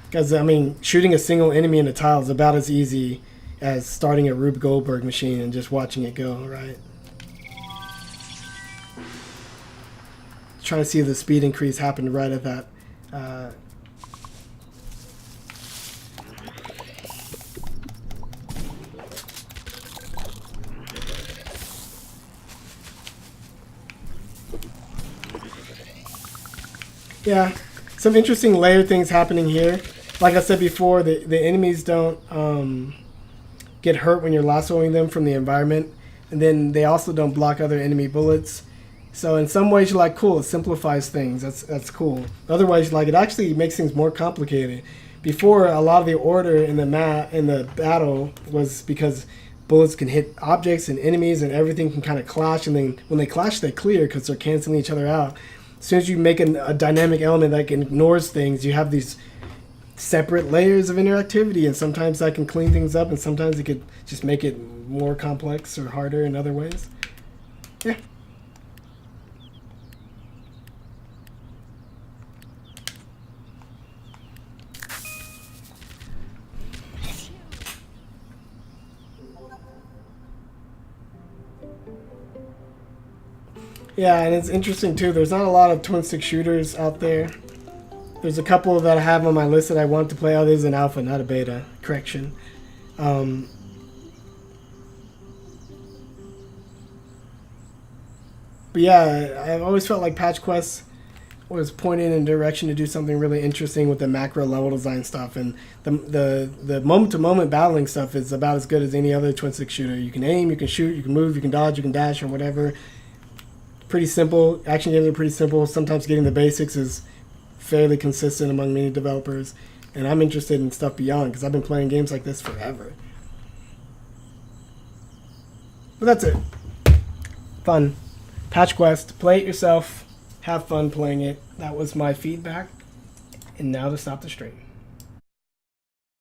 Speaker 1: because I mean, shooting a single enemy in a tile is about as easy as starting a Rube Goldberg machine and just watching it go, right? Trying to see the speed increase happen right at that. Yeah, some interesting layer things happening here. Like I said before, the enemies don't get hurt when you're lassoing them from the environment, and then they also don't block other enemy bullets. So in some ways you're like, cool, it simplifies things. That's cool. Otherwise, like, it actually makes things more complicated. Before, a lot of the order in the battle was because bullets can hit objects and enemies, and everything can kind of clash. And then when they clash, they clear because they're canceling each other out. As soon as you make a dynamic element that ignores things, you have these separate layers of interactivity, and sometimes that can clean things up, and sometimes it could just make it more complex or harder in other ways. Yeah. Yeah, and it's interesting too. There's not a lot of twin stick shooters out there. There's a couple that I have on my list that I want to play. Oh, this is an alpha, not a beta. Correction. But yeah, I've always felt like Patch Quest was pointed in a direction to do something really interesting with the macro level design stuff, and the moment to moment battling stuff is about as good as any other twin stick shooter. You can aim, you can shoot, you can move, you can dodge, you can dash, or whatever. Pretty simple. Action games are pretty simple. Sometimes getting the basics is fairly consistent among many developers, and I'm interested in stuff beyond because I've been playing games like this forever. But that's it. Fun. Patch Quest. Play it yourself. Have fun playing it. That was my feedback. And now to stop the stream.